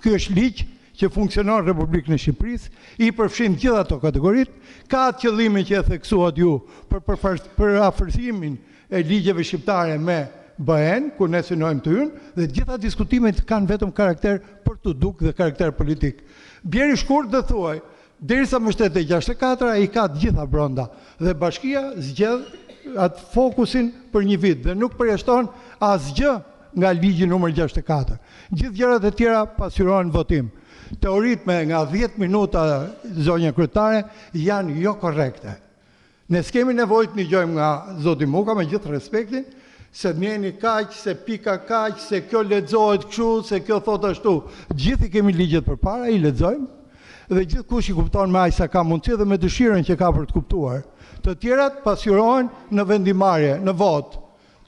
Ky është ligj që funksionon në Republikën e Shqipërisë, i përfshin gjithë ato kategoritë, ka atë qëllimin që e theksuat ju për afërsimin e ligjeve shqiptare me BE-n, ku ne synojmë të hyrë, dhe gjitha diskutimet kanë vetëm karakter për të duk dhe karakter politik. Bjeri shkurt dhe thuaj, derisa mbështet e 64, ai ka të gjitha brenda dhe Bashkia zgjedh atë fokusin për një vit dhe nuk përjashton asgjë nga ligji numër 64. Gjithë gjërat e tjera pasqyrohen në votim. Teoritë me nga 10 minuta zonja kryetare janë jo korrekte. Ne s'kemi nevojë të dëgjojmë nga zoti Muka me gjithë respektin, se mjeni kaq, se pika kaq, se kjo lexohet kështu, se kjo thot ashtu. Gjithë i kemi ligjet përpara, i lexojmë dhe gjithkush i kupton me aq sa ka mundësi dhe me dëshirën që ka për të kuptuar. Të tjerat pasqyrohen në vendimarrje, në vot.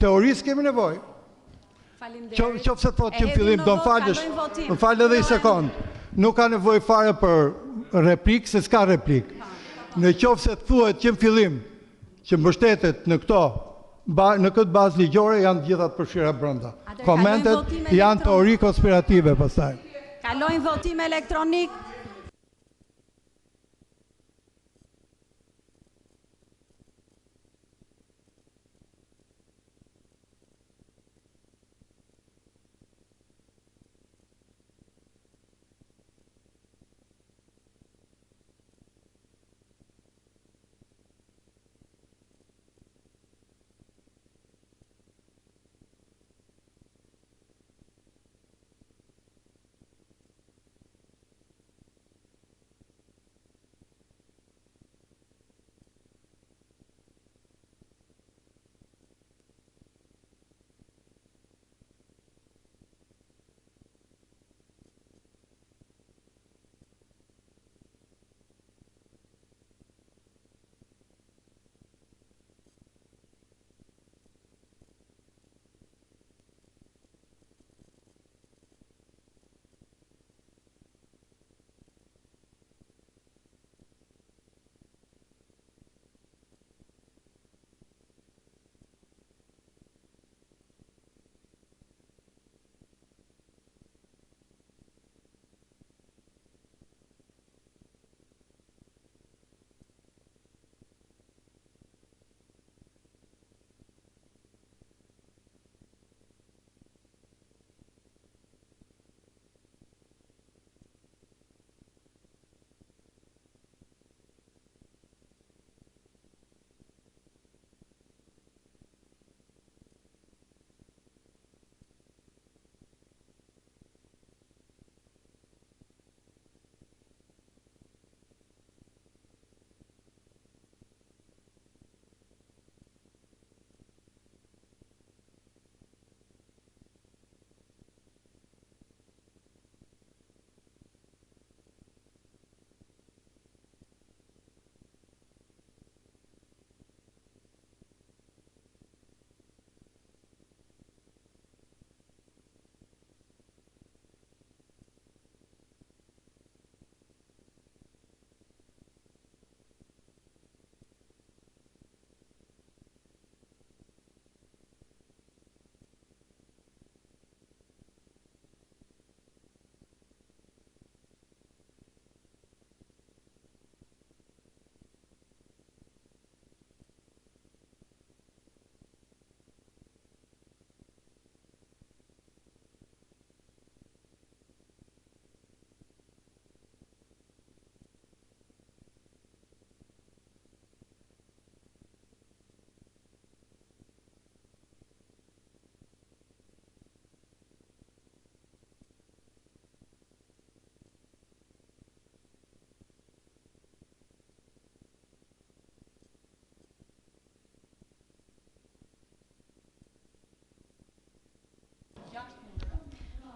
Teorisë kemi nevojë. Qofse thot që në fillim do falësh, më fal edhe një sekond. Nuk ka nevojë fare për replik, se s'ka replik. Në qofse thuhet që në fillim që mbështetet në këtë bazë ligjore janë të gjitha të përfshira brenda. Komentet janë teori konspirative pastaj.
Kalojmë votim elektronik.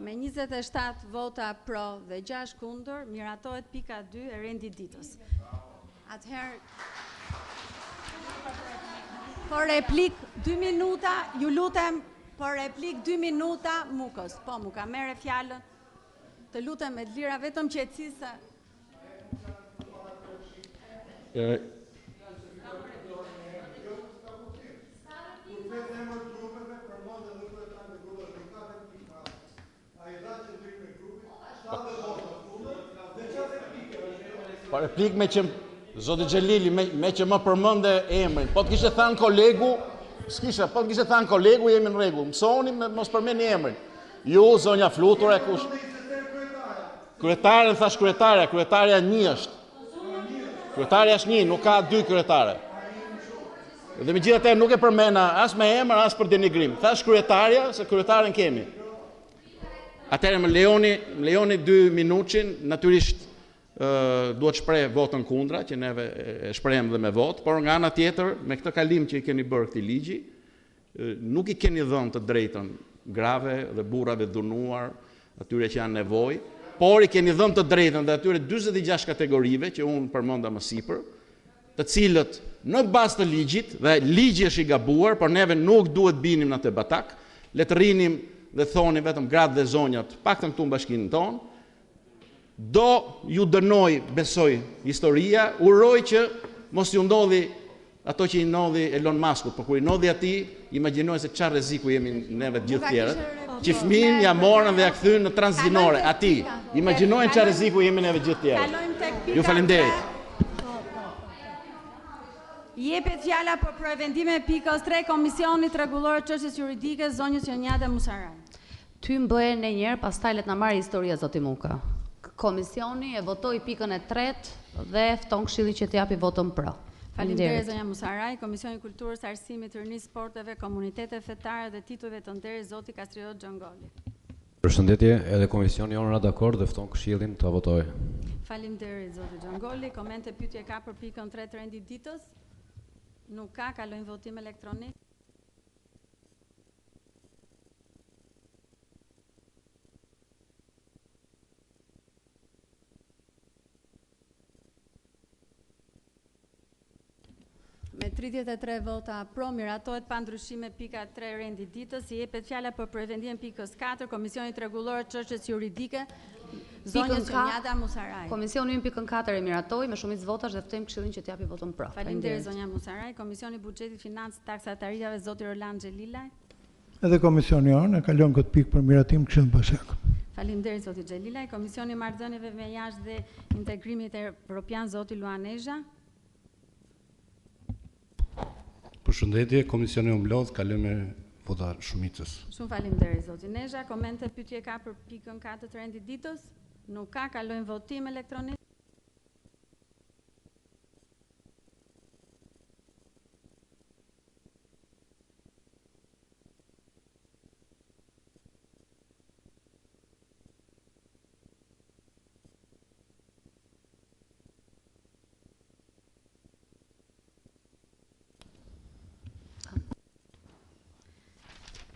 Me 27 vota pro dhe 6 kundër, miratohet pika 2 e rendit ditës. Atëherë Por replik 2 minuta, ju lutem, por replik 2 minuta Mukës. Po, Muka, merre fjalën. Të lutem me lira vetëm qetësisë.
Pa replik me që Zoti Xhelili me që më përmende emrin. Po të kishte thënë kolegu, po të kishte thënë kolegu jemi në rregull. Mësoni me mos përmendni emrin. Ju zonja Flutur e kush? Kryetaren thash kryetaria 1 është. Kryetaria është 1, nuk ka 2 kryetare. Dhe megjithatë nuk e përmenda as me emër as për denigrim. Thash kryetaria se kryetaren kemi. Atëherë më lejoni 2 minutin, natyrisht duhet shpreh votën kundra, që neve e shprehem dhe me votë, por nga ana tjetër, me këtë kalim që i keni bërë këtij ligji, nuk i keni dhënë të drejtën grave dhe burrave dhunuar, atyre që janë nevojë, por i keni dhënë të drejtën dhe atyre 46 kategorive që unë përmenda më sipër, të cilët në bazë të ligjit, dhe ligji është i gabuar, por neve nuk duhet binim në atë batak, le të rrinim dhe thonim vetëm gratë dhe zonjat, paktën këtu në bashkinë tonë, do ju dënoj, besoj, historia, uroj që mos ju ndodhi ato që i ndodhi Elon Muskut, por kur i ndodhi atij, imagjinoj se çfarë rreziku jemi neve të gjithë tjerët, që fëmijën ja morën dhe ja kthyn në transzinore atij. Imagjinojnë çfarë rreziku jemi neve të gjithë tjerët. Ju falenderoj.
Jepet fjala për prevendime pikës 3 Komisionit Rregullor Çështjes Juridike zonjës Jonjada Musaraj.
Ty mbëhe në njerë, pastaj let na marrë historia zoti Muka. Komisioni e votoi pikën e 3 dhe fton Këshillin që t'japi votën pro.
Faleminderit zonja Musaraj. Komisioni Kulturës, Arsimit, Rinisë, Sporteve, Komunitete Fetare dhe Titujve të nderit zoti Kastriot Xhongoli.
Përshëndetje, edhe komisioni jonë ra dakord dhe fton Këshillin të votojë.
Faleminderit zoti Xhongoli. Komente pyetje ka për pikën 3 të rendit ditës? Nuk ka, kalojmë votim elektronik. Me 33 vota pro, miratohet pa ndryshime pika 3 rendit ditës, i jepet fjala për prevendimin pikës 4, Komisionit Rregullor Çështjes Juridike, zonjës Jonjada Musaraj.
Komisioni në pikën 4 e miratoi me shumicë votash dhe ftojmë Këshillin që t'japi votën pro.
Faleminderit zonja Musaraj. Komisioni Buxhetit, Financë, Taksa të Tarifave, zoti Roland Xhelilaj.
Edhe komisioni jonë e kalon këtë pikë për miratim Këshillin Bashak.
Faleminderit zoti Xhelilaj. Komisioni Marrëdhënieve me Jashtë dhe Integrimit Evropian, zoti Luan Nezha.
Përshëndetje, komisioni umblodh, kalojmë me vota shumicës.
Shumë faleminderit zoti Nezha. Komente pyetje ka për pikën 4 të rendit ditës? Nuk ka, kalojmë votim elektronik.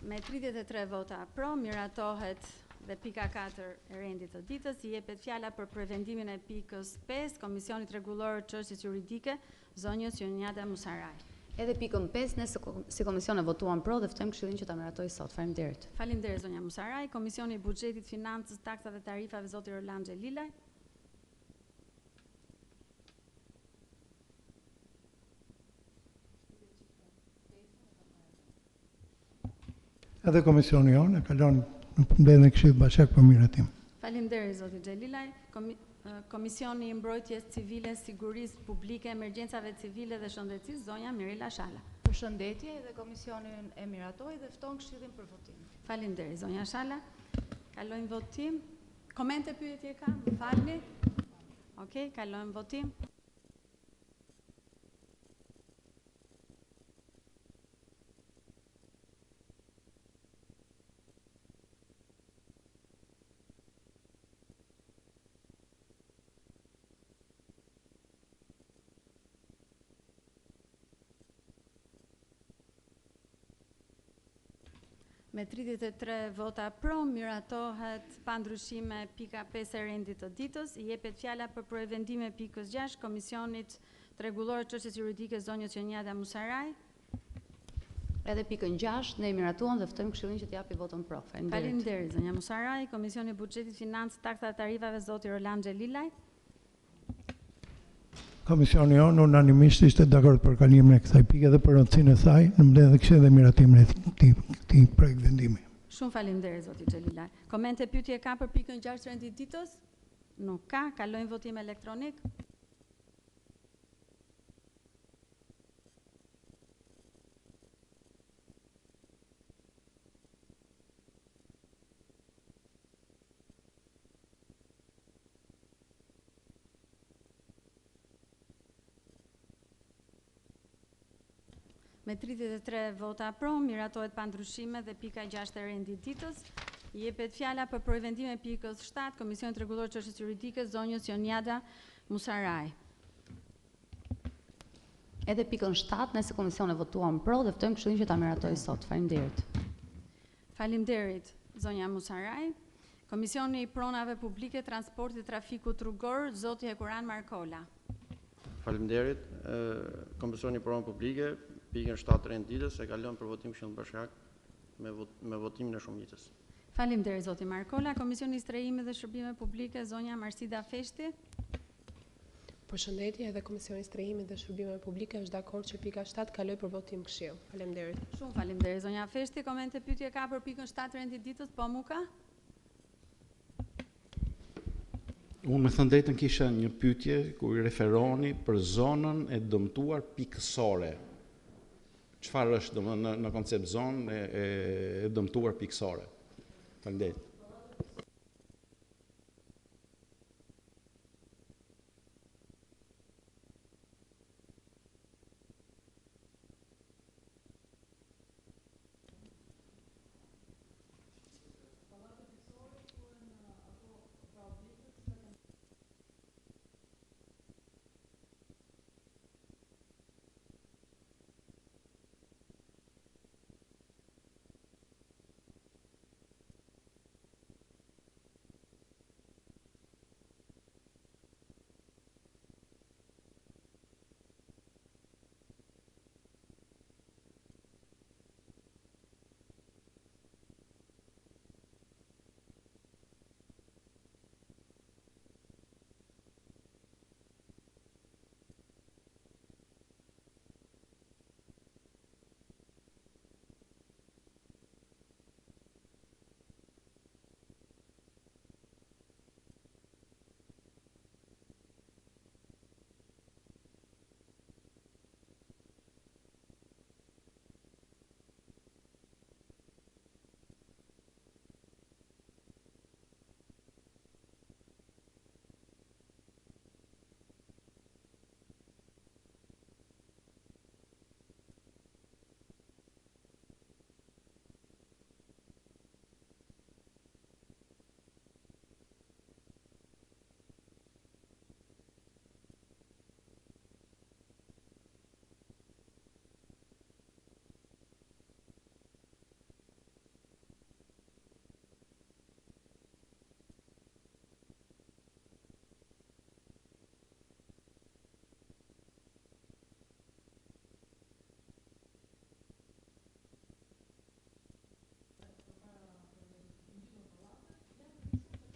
Me 33 vota pro, miratohet dhe pika 4 e rendit të ditës, i jepet fjala për prevendimin e pikës 5, Komisionit Rregullor Çështjes Juridike, zonjës Jonjada Musaraj.
Edhe pikën 5 ne si komision e votuam pro dhe ftojmë Këshillin që ta miratoj sot. Faleminderit.
Faleminderit zonja Musaraj. Komisioni i Buxhetit, Financës, Taksave dhe Tarifave, zoti Roland Xhelilaj.
Edhe komisioni jonë e kalon në mbledhjen e Këshillit Bashak për miratim.
Faleminderit zoti Xhelilaj. Komisioni i Mbrojtjes Civile, Sigurisë Publike, Emergjencave Civile dhe Shëndetësisë, zonja Mirela Shala.
Përshëndetje, edhe komisionin e miratoi dhe fton Këshillin për votim.
Faleminderit zonja Shala. Kalojmë votim. Komente, pyetje ka? Më falni. Okej, kalojmë votim. Me 33 vota pro, miratohet pa ndryshime pika 5 e rendit të ditës, i jepet fjala për prevendime pikës 6, Komisionit Rregullor Çështjes Juridike, zonjës Jonjada Musaraj.
Edhe pikën 6 ne miratuam dhe ftojmë Këshillin që t'japi votën pro.
Faleminderit zonja Musaraj, Komisioni Buxhetit, Financë, Taksa dhe Tarifave, zoti Roland Xhelilaj.
Komisioni jonë unanimisht ishte dakord për kalimin e kësaj pike dhe për rëndësinë e saj në mbledhje këshillë dhe miratimin e këtij projekt vendimi.
Shumë faleminderit zoti Xhelilaj. Komente pyetje ka për pikën 6 rendititës? Nuk ka, kalojmë votim elektronik. Me 33 vota pro, miratohet pa ndryshime dhe pika 6 e rendititës. Jepet fjala për përvendime pikës 7, Komisionit Rregullor Çështjes Juridike, zonjës Jonjada Musaraj.
Edhe pikën 7, nëse komisioni votuam pro dhe ftojmë Këshillin që ta miratoj sot. Faleminderit.
Faleminderit, zonja Musaraj. Komisioni I Pronave Publike, Transportit dhe Trafikut Rrugor, zoti Hekuran Markola.
Faleminderit. Komisioni I Pronave Publike, pikën 7 renditës e kalon për votim Këshillin Bashkiak me votimin e shumicës.
Faleminderit zoti Markola. Komisioni I Strehimit dhe Shërbime Publike, zonja Marsida Feshti.
Përshëndetje, edhe Komisioni I Strehimit dhe Shërbime Publike është dakord që pika 7 kaloj për votim këshill. Faleminderit.
Shumë faleminderit zonja Feshti. Komente pyetje ka për pikën 7 rendititës, po Muka?
Unë me thënë drejtën kisha një pyetje ku I referoni për zonën e dëmtuar pikësore. Çfarë është domethënë në koncept zonë e dëmtuar pikësore? Faleminderit.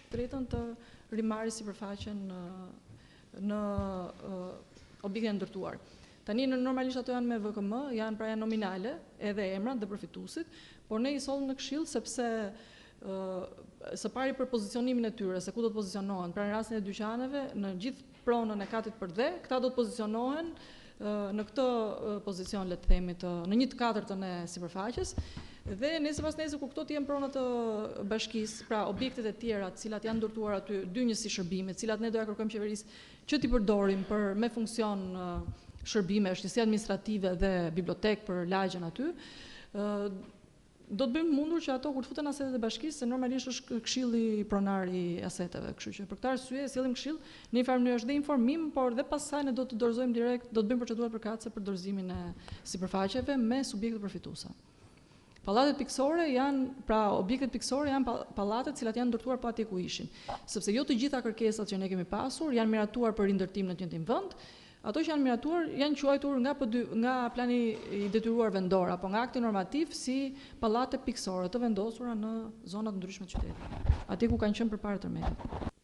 Drejtën të rimarrjes sipërfaqen në objekte ndërtuar. Tani normalisht ato janë me VKM, janë pra janë nominale, edhe emrat dhe përfituesit, por ne I sollëm në këshill sepse së pari për pozicionimin e tyre, se ku do të pozicionohen, pra në rastin e dyqaneve, në gjithë pronën e katit për dhe, këta do të pozicionohen në këtë pozicion, le të themi, në 1/4 e sipërfaqes. Dhe nëse pas nesër ku këto të jenë pronat të bashkisë, pra objektet e tjera të cilat janë ndërtuar aty, dy njësi shërbime, të cilat ne doja kërkojmë qeverisë që t'i përdorim për me funksion shërbime, shtësi administrative dhe bibliotek për lagjen aty, do të bëjmë mundur që ato kur të futen asetet e bashkisë, se normalisht është këshilli pronar I aseteve, kështu që për këtë arsye sjellim këshill në një farë mënyrë është dhe informim, por dhe pastaj ne do të dorëzojmë direkt, do të bëjmë procedurat përkatëse për dorëzimin e sipërfaqeve me subjektet përfituese. Pallatet pikësore janë, pra objektet pikësore janë pallatet cilat janë ndërtuar pa atje ku ishin. Sepse jo të gjitha kërkesat që ne kemi pasur janë miratuar për rindërtim në të njëjtin vend, Ato që janë miratuar janë quajtur nga plani i detyruar vendor apo nga akti normativ si pallate pikësore të vendosura në zona të ndryshme të qytetit. Atje ku kanë qenë përpara tërmetit.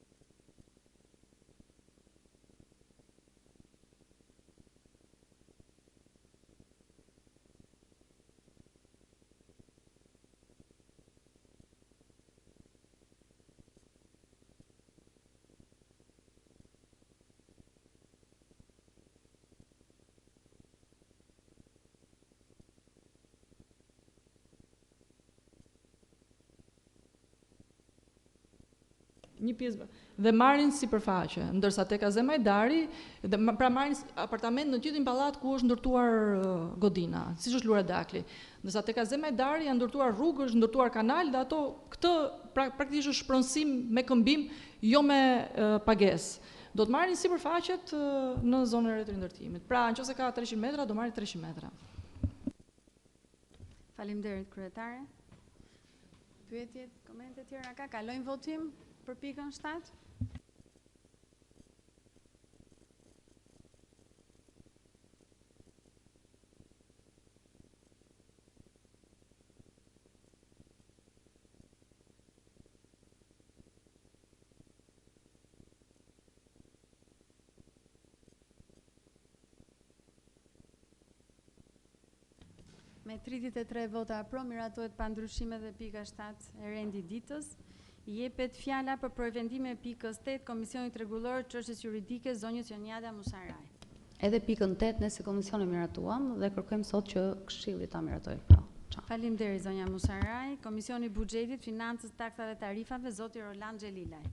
Një pjesë dhe marrin sipërfaqe, ndërsa tek Azem Hajdari, pra marrin apartament në gjithë një pallat ku është ndërtuar godina, siç është Lura Dakli. Ndërsa tek Azem Hajdari janë ndërtuar rrugë, është ndërtuar kanal dhe ato këtë praktikisht është shpronësim me këmbim, jo me pagesë. Do të marrin sipërfaqet në zonën e re të rindërtimit. Pra, nëse ka 300 metra, do marrin 300 metra.
Faleminderit kryetare. Pyetjet, komente tjera ka? Kalojmë votim për pikën 7? Me 33 vota pro, miratohet pa ndryshime dhe pika 7 e rendi ditës. I jepet fjala për përvendime pikës 8 Komisionit Rregullor Çështjes Juridike zonjës Jonjada Musaraj.
Edhe pikën 8 ne si komision e miratuam dhe kërkojmë sot që Këshilli ta miratojë pra.
Faleminderit zonja Musaraj. Komisioni i Buxhetit, Financës, Taksave dhe Tarifave, zoti Roland Xhelilaj.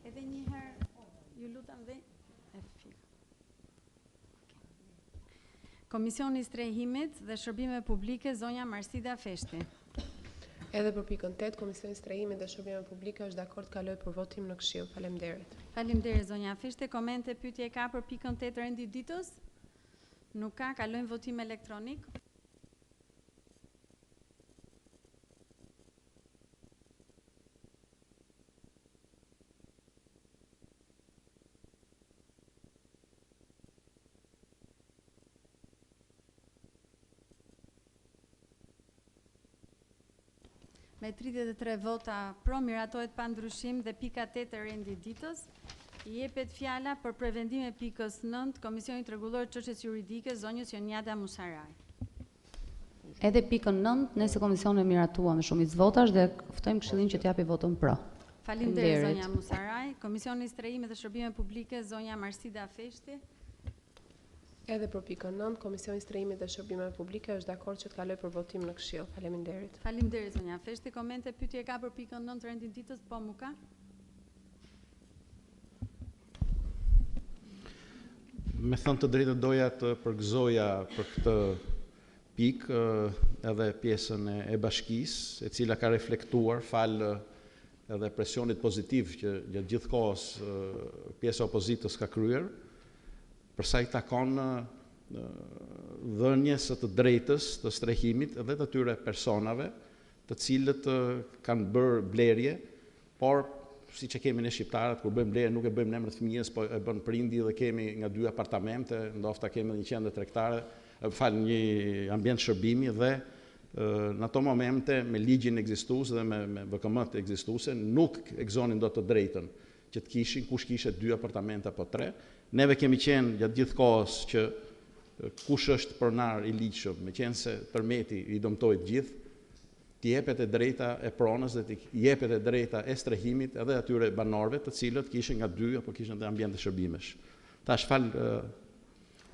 Edhe një herë, ju lutem dhe Komisioni i Strehimit dhe Shërbime Publike, zonja Marsida Feshti.
Edhe për pikën 8, Komisioni i Strehimit dhe Shërbime Publike është dakord kaloj për votim në Këshill. Faleminderit.
Faleminderit zonja Feshti. Komente, pyetje ka për pikën 8 rendi ditës? Nuk ka, kalojmë votim elektronik. Me 33 vota pro, miratohet pa ndryshim dhe pika 8 e rendit ditës. I jepet fjala për prevendime pikës 9 Komisionit Rregullor Çështjes Juridike zonjës Jonjada Musaraj.
Edhe pikën 9 ne si komision e miratuam me shumicë votash dhe ftojmë Këshillin që t'japi votën pro.
Faleminderit zonja Musaraj. Komisioni i Strehimit dhe Shërbime Publike, zonja Marsida Feshti.
Edhe për pikën 9, Komisioni i Strehimit dhe Shërbimeve Publike është dakord që të kaloj për votim në Këshill. Faleminderit.
Faleminderit zonja Feshti. Komente, pyetje ka për pikën 9 rendit ditës? Po, mu ka?
Me thënë të drejtë doja të përgëzoja për këtë pikë edhe pjesën e bashkisë, e cila ka reflektuar falë edhe presionit pozitiv që gjatë gjithë kohës pjesa e opozitës ka kryer, përsa i takon dhënjes së të drejtës të strehimit edhe të tyre personave të cilët kanë bërë blerje, por si që kemi në shqiptarët, kur bëjmë blerje nuk e bëjmë në emër të fëmijës, po e bën prindi dhe kemi nga 2 apartamente, ndofta kemi një qendër tregtare, një ambient shërbimi dhe në ato momente me ligjin ekzistues dhe me VKM-t ekzistuese nuk e gëzonin dot të drejtën që të kishin kush kishe 2 apartamente apo 3. Neve kemi qenë gjatë gjithë kohës që kush është pronar i ligjshëm, me qenë se tërmeti i dëmtoi të gjithë, t'i jepet e drejta e pronës dhe t'i jepet e drejta e strehimit edhe atyre banorëve të cilët kishin nga 2 apo kishin edhe ambiente shërbimesh. Tash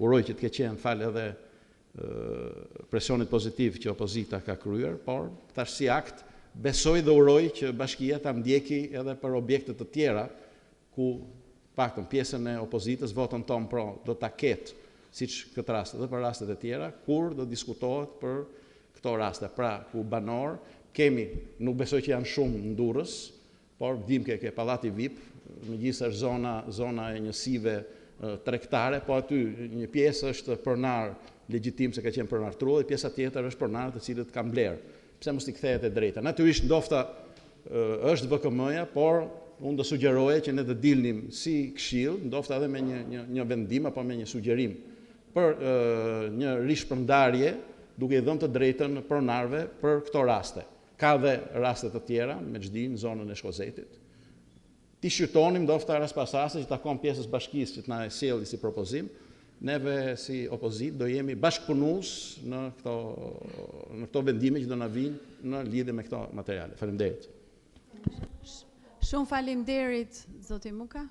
uroj që të ketë qenë fal edhe presionit pozitiv që opozita ka kryer, por tash si akt besoj dhe uroj që bashkia ta ndjeki edhe për objekte të tjera ku paktën pjesën e opozitës votën tonë pro do ta ketë, siç këtë rast edhe për rastet e tjera, kur do diskutohet për këto raste. Pra, ku banor kemi, nuk besoj që janë shumë në Durrës, por dim ke pallati VIP, megjithëse është zona e njësive tregtare, po aty një pjesë është pronar legjitim se ka qenë pronar tru dhe pjesa tjetër është pronar të cilët kanë blerë. pse mos t'i kthehet e drejta. Natyrisht ndofta është VKM-ja, por unë do sugjeroja që ne të dilnim si këshill, ndofta edhe me një vendim apo me një sugjerim për një rishpërndarje, duke i dhënë të drejtën pronarëve për këto raste. Ka dhe raste të tjera, me çdi në zonën e Shkozetit. Ti shqyrtonim ndofta ras pas raste që takon pjesës bashkisë që të na sjellë si propozim. Neve si opozit do jemi bashkëpunues në këto vendime që do na vinë në lidhje me këto materiale. Faleminderit.
Shumë faleminderit zoti Muka.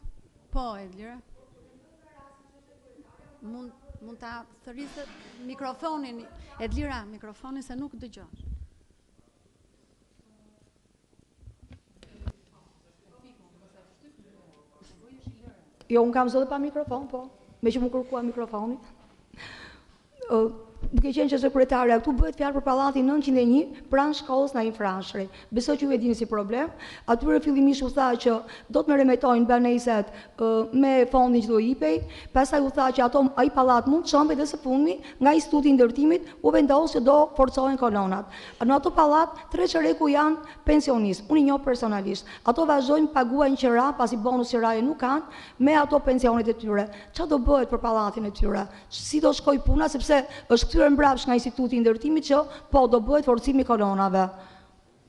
Po, Edlira. Mund ta thërrisë mikrofonin, Edlira, mikrofonin se nuk dëgjosh.
Jo, unë kam zëllë pa mikrofon, po, me që më kërkua mikrofonit. Duke qenë që sekretarja, këtu bëhet fjalë për pallatin 901 pranë shkollës në Infranshri. Besoj që ju e dini si problem. Atyre fillimisht u tha që do të më remetojnë baneset me fondin që do jipej, pastaj u tha që ai pallat mund të çonte dhe së fundmi nga Instituti i Ndërtimit u vendos që do forcohen kolonat. Në ato pallat 3 çereku janë pensionistë, unë i njoh personalisht. Ato vazhdojnë paguajnë qira pasi bonus qiraje nuk kanë me ato pensionet e tyre. Çfarë do bëhet për pallatin e tyre? Si do shkoj puna sepse është kthyer mbrapsht nga Instituti i Ndërtimit që po do bëhet forcimi kolonave.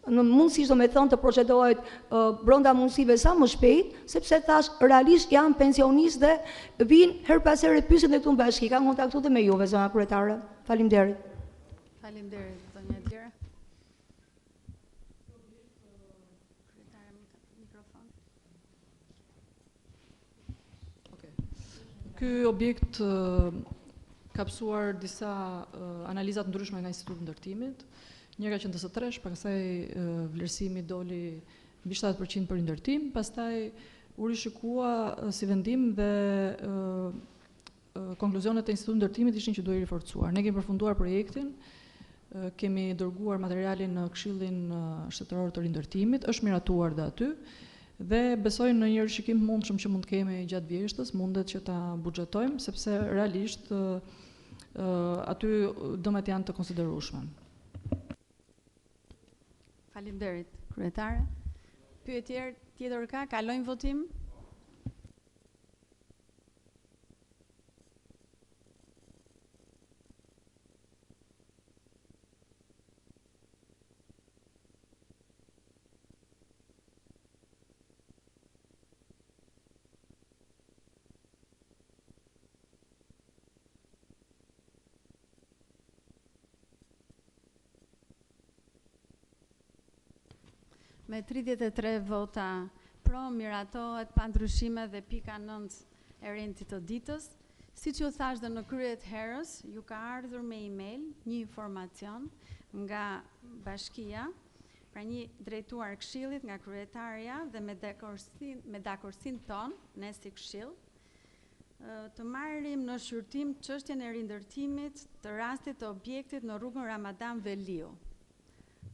Në mundësisht do me thënë të procedohet brenda mundësive sa më shpejt, sepse thash realisht janë pensionistë dhe vinë her pas here pyesin dhe këtu në bashki. Kanë kontaktuar me juve zona kryetare. Faleminderit.
Faleminderit, zonja Edlira.
Ky objekt ka pësuar disa analizat ndryshme nga Instituti i Ndërtimit. Njëra që ndësë tresh, pastaj vlerësimi doli mbi 7% për ndërtim, pastaj u rishikua si vendim dhe konkluzionet e Institutit të Ndërtimit ishin që duhej riforcuar. Ne kemi përfunduar projektin, kemi dërguar materialin në Këshillin Shtetëror të Rindërtimit, është miratuar dhe aty. Dhe besoj në një rishikim mundshëm që mund të kemi gjatë vjeshtës, mundet që ta buxhetojmë, sepse realisht aty dëmet janë të konsiderueshme.
Faleminderit, kryetare. Pyetje tjetër ka? Kalojmë votim? Me 33 vota pro, miratohet pa ndryshime dhe pika 9 e rendit të ditës. Siç ju thash dhe në krye të herës, ju ka ardhur me email një informacion nga bashkia, pra një drejtuar këshillit nga kryetarja dhe me dakordsinë tonë, ne si këshill, të marrim në shqyrtim çështjen e rindërtimit të rastit të objektit në rrugën Ramadan Veliu.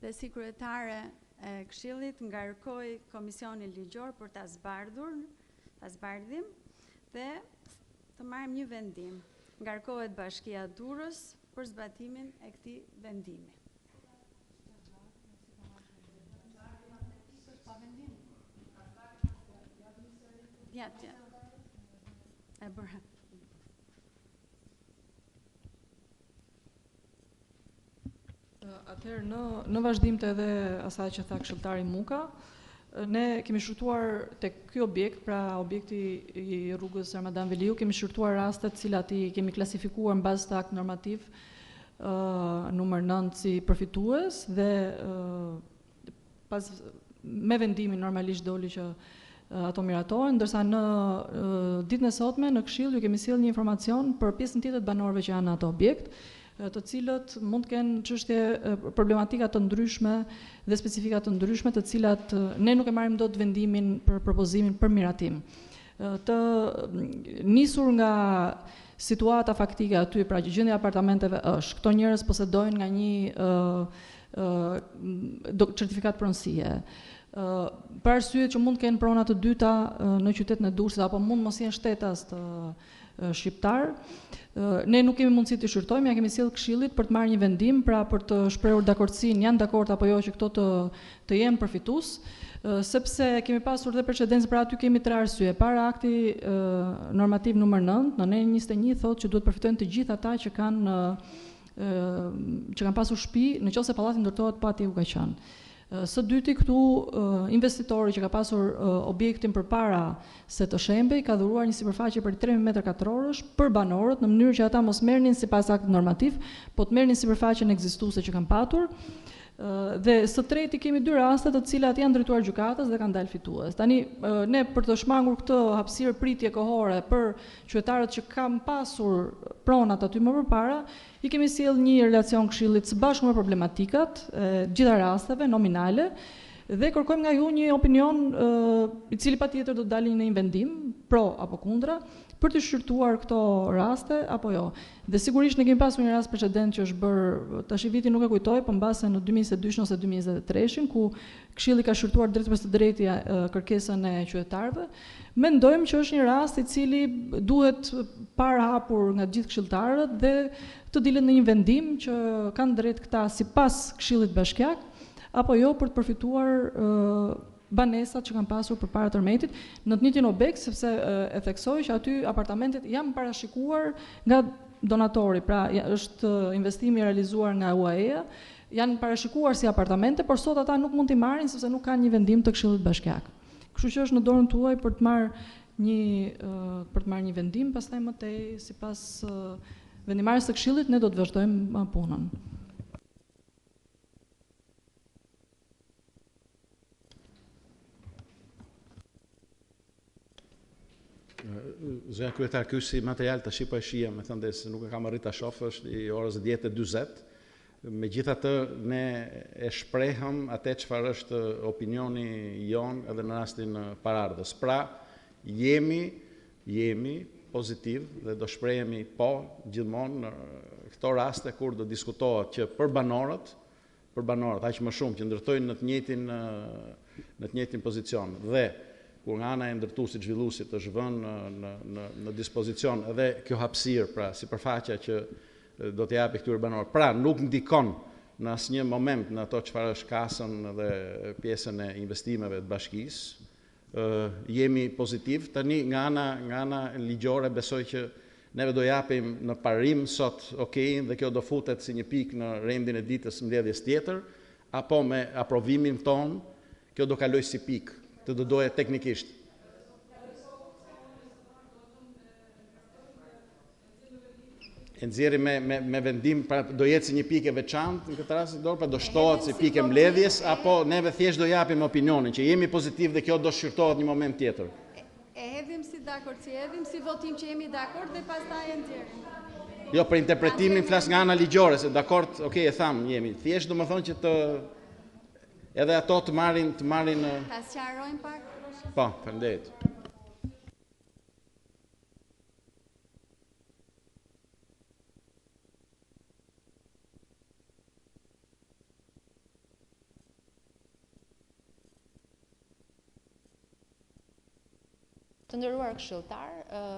Dhe si kryetare e këshillit ngarkoj Komisionin Ligjor për ta zbardhim dhe të marrim një vendim. Ngarkohet Bashkia Durrës për zbatimin e këtij vendimi. Ja. E bëra.
Atëherë, në vazhdim të edhe asaj që tha këshilltari Muka, ne kemi shqyrtuar tek ky objekt, pra objekti i rrugës Ramadan Veliu, kemi shqyrtuar rastet cilat i kemi klasifikuar në bazë të akt normativ numër 9 si përfitues dhe me vendimin normalisht doli që ato miratohen, ndërsa në ditën e sotme në këshill ju kemi sjellë një informacion për pjesën tjetër të banorëve që janë në ato objekt, të cilët mund të kenë çështje problematika të ndryshme dhe specifika të ndryshme, të cilat ne nuk e marrim dot vendimin për propozimin për miratim. Të nisur nga situata faktike aty, pra që gjendja e apartamenteve është, këto njerëz posedojnë nga një certifikat pronësie. Për arsye që mund të kenë prona të dyta në qytetin e Durrësit apo mund mos jenë shtetas të shqiptar. Ne nuk kemi mundësi të shqyrtojmë, ja kemi sjellë Këshillit për të marrë një vendim, pra për të shprehur dakordsinë, janë dakord apo jo që këto të jenë përfitues, sepse kemi pasur dhe precedencë, pra aty kemi 3 arsye. Para akti normativ numër 9, në 21 thotë që duhet përfitojnë të gjithë ata që kanë pasur shtëpi nëse pallati ndërtohet pa atij u ka qenë. Së dyti, këtu investitori që ka pasur objektin përpara se të shembej ka dhuruar një sipërfaqe për 3.000 m2 për banorët, në mënyrë që ata mos merrnin sipas aktit normativ, po të merrnin sipërfaqen ekzistuese që kanë patur. Dhe së treti kemi 2 raste të cilat janë drejtuar gjykatës dhe kanë dalë fitues. Tani ne për të shmangur këtë hapësirë pritje kohore për qytetarët që kanë pasur pronat aty më përpara, i kemi sjell një relacion Këshillit së bashku me problematikat gjitha rasteve nominale dhe kërkojmë nga ju një opinion i cili patjetër do të dalë në një vendim pro apo kundra për të shqyrtuar këto raste apo jo. Dhe sigurisht ne kemi pasur një rast precedent që është bërë, tash i viti nuk e kujtoj, po mbase në 2022 ose 2023 ku Këshilli ka shqyrtuar drejt për së drejti kërkesën e qytetarëve. Mendojmë që është një rast i cili duhet parahapur nga gjithë këshilltarët dhe të dilet në një vendim që kanë drejt këta sipas Këshillit Bashkiak apo jo për të përfituar banesat që kanë pasur përpara tërmetit në të njëjtin objekt, sepse e theksoj që aty apartamentet janë parashikuar nga donatori, pra është investimi realizuar nga UAE-ja, janë parashikuar si apartamente, por sot ata nuk mund t'i marrin sepse nuk kanë një vendim të Këshillit Bashkiak. Kështu që është në dorën tuaj për të marrë një vendim, pastaj më tej sipas vendimarrjes së Këshillit ne do të vazhdojmë punën.
Zonja kryetar, ky si material tash po e shihem, me thënë se nuk e kam arrit ta shoh, është i orës 10:40. Megjithatë ne e shprehëm atë çfarë është opinioni jon edhe në rastin paraardhës. Pra, jemi pozitiv dhe do shprehemi po gjithmonë në këto raste kur do diskutohet që për banorët aq më shumë që ndërtojnë në të njëjtin pozicion dhe kur nga ana e ndërtuesit zhvilluesit është vënë në dispozicion edhe kjo hapësirë, pra sipërfaqja që do të japi këtyre banorëve. Pra nuk ndikon në asnjë moment në ato çfarë është kasën dhe pjesën e investimeve të bashkisë. Jemi pozitiv. Tani nga ana ligjore besoj që neve do japim në parim sot okejin dhe kjo do futet si një pikë në rendin e ditës mbledhjes tjetër, apo me aprovimin ton, kjo do kaloj si pikë. Të do doje teknikisht. E nxjerri me vendim, pra do jetë si një pikë e veçantë në këtë rast, pra do shtohet si pikë e mbledhjes, apo neve thjesht do japim opinionin që jemi pozitiv dhe kjo do shqyrtohet një moment tjetër.
E hedhim si dakord, si votim që jemi dakord dhe pastaj e nxjerrim.
Jo, për interpretimin flas nga ana ligjore, se dakord, okay, e tham, jemi. Thjesht domethënë që të edhe ato të marrin
Ta sqarojmë pak.
Po, faleminderit.
Të nderuar këshilltar,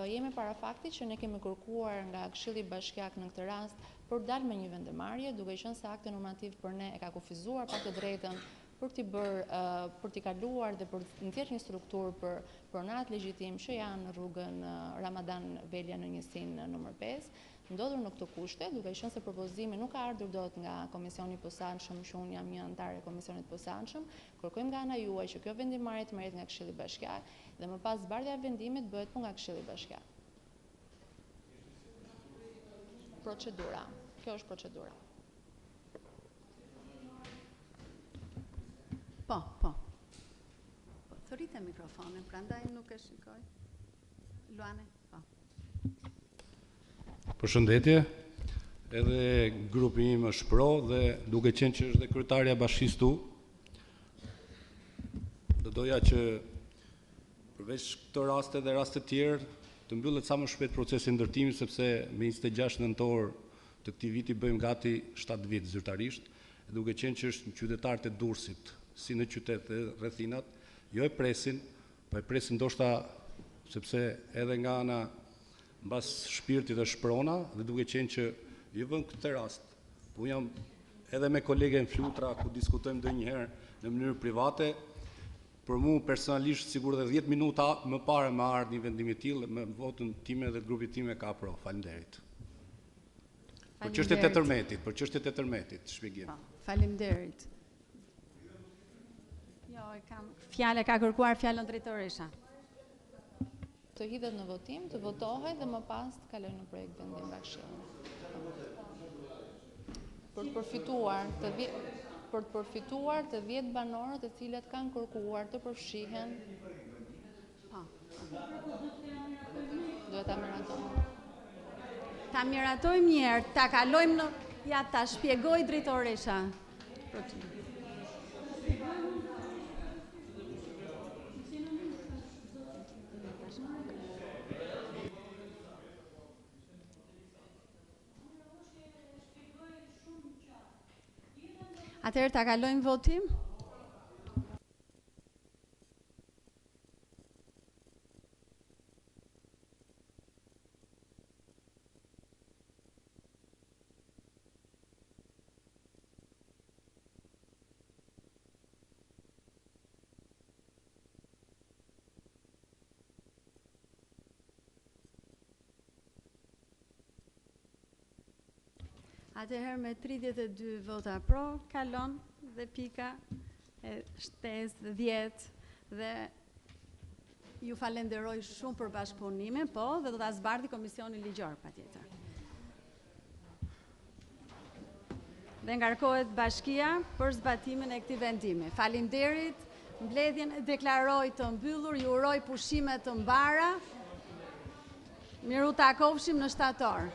jemi para faktit që ne kemi kërkuar nga Këshilli Bashkiak në këtë rast për dalë me një vendemarrje, duke qenë se akti normativ për ne e ka kufizuar pak të drejtën për t'i kaluar dhe për të nxjerrë një strukturë për pronat legjitim që janë në rrugën Ramadan Velja në njësin nëmër 5, ndodhur në këtë kushte, duke qenë se propozimi nuk ka ardhur dot nga Komisioni i Posaçëm, që unë jam një anëtar e Komisionit Posaçëm, kërkojmë nga ana juaj që kjo vendimarrje të merret nga Këshilli Bashkiak dhe më pas zbardhja e vendimit bëhet nga Këshilli Bashkiak. Procedura. Kjo është procedura.
Po. Thërite mikrofonin, prandaj nuk e shikoj. Luane, po.
Përshëndetje, edhe grupi im është pro dhe duke qenë që është dhe kryetarja bashkisë tu, do doja që përveç këto raste dhe raste tjerë të mbyllet sa më shpejt procesi ndërtimi, sepse me 26 nëntor të këtij viti bëjmë gati 7 vjet zyrtarisht, duke qenë që është qytetarët e Durrësit, si në qytet dhe rrethinat, jo e presin, po e presin ndoshta sepse edhe nga ana mbas shpirtit dhe shprona, dhe duke qenë që jo vën këtë rast, po jam edhe me kolegen Flutra, ku diskutojmë ndonjëherë në mënyrë private, për mu personalisht sigur dhe 10 minuta më parë me ardhë një vendim i tillë, me votën time dhe grupit time ka pro. Faleminderit. Për çështjet e tërmetit, shpjegim.
Faleminderit. Jo, fjale ka kërkuar fjalën drejtoresha.
Të hidhet në votim, të votohet dhe më pas të kaloj në projekt vendim bashkëqendror. Për të përfituar të 10 banorët të cilët kanë kërkuar të përfshihen. Duhet ta miratojmë.
Ta miratojmë një herë, ta kalojmë në ta shpjegoj drejtoresha. Atëherë ta kalojmë votim? Atëherë me 32 vota pro, kalon dhe pika e shtesë 10 dhe ju falenderoj shumë për bashkëpunimin, po dhe do ta zbardhi Komisioni Ligjor patjetër. Dhe ngarkohet bashkia për zbatimin e këtij vendimi. Faleminderit, mbledhjen e deklaroj të mbyllur, ju uroj pushime të mbara. Miru takofshim në shtator.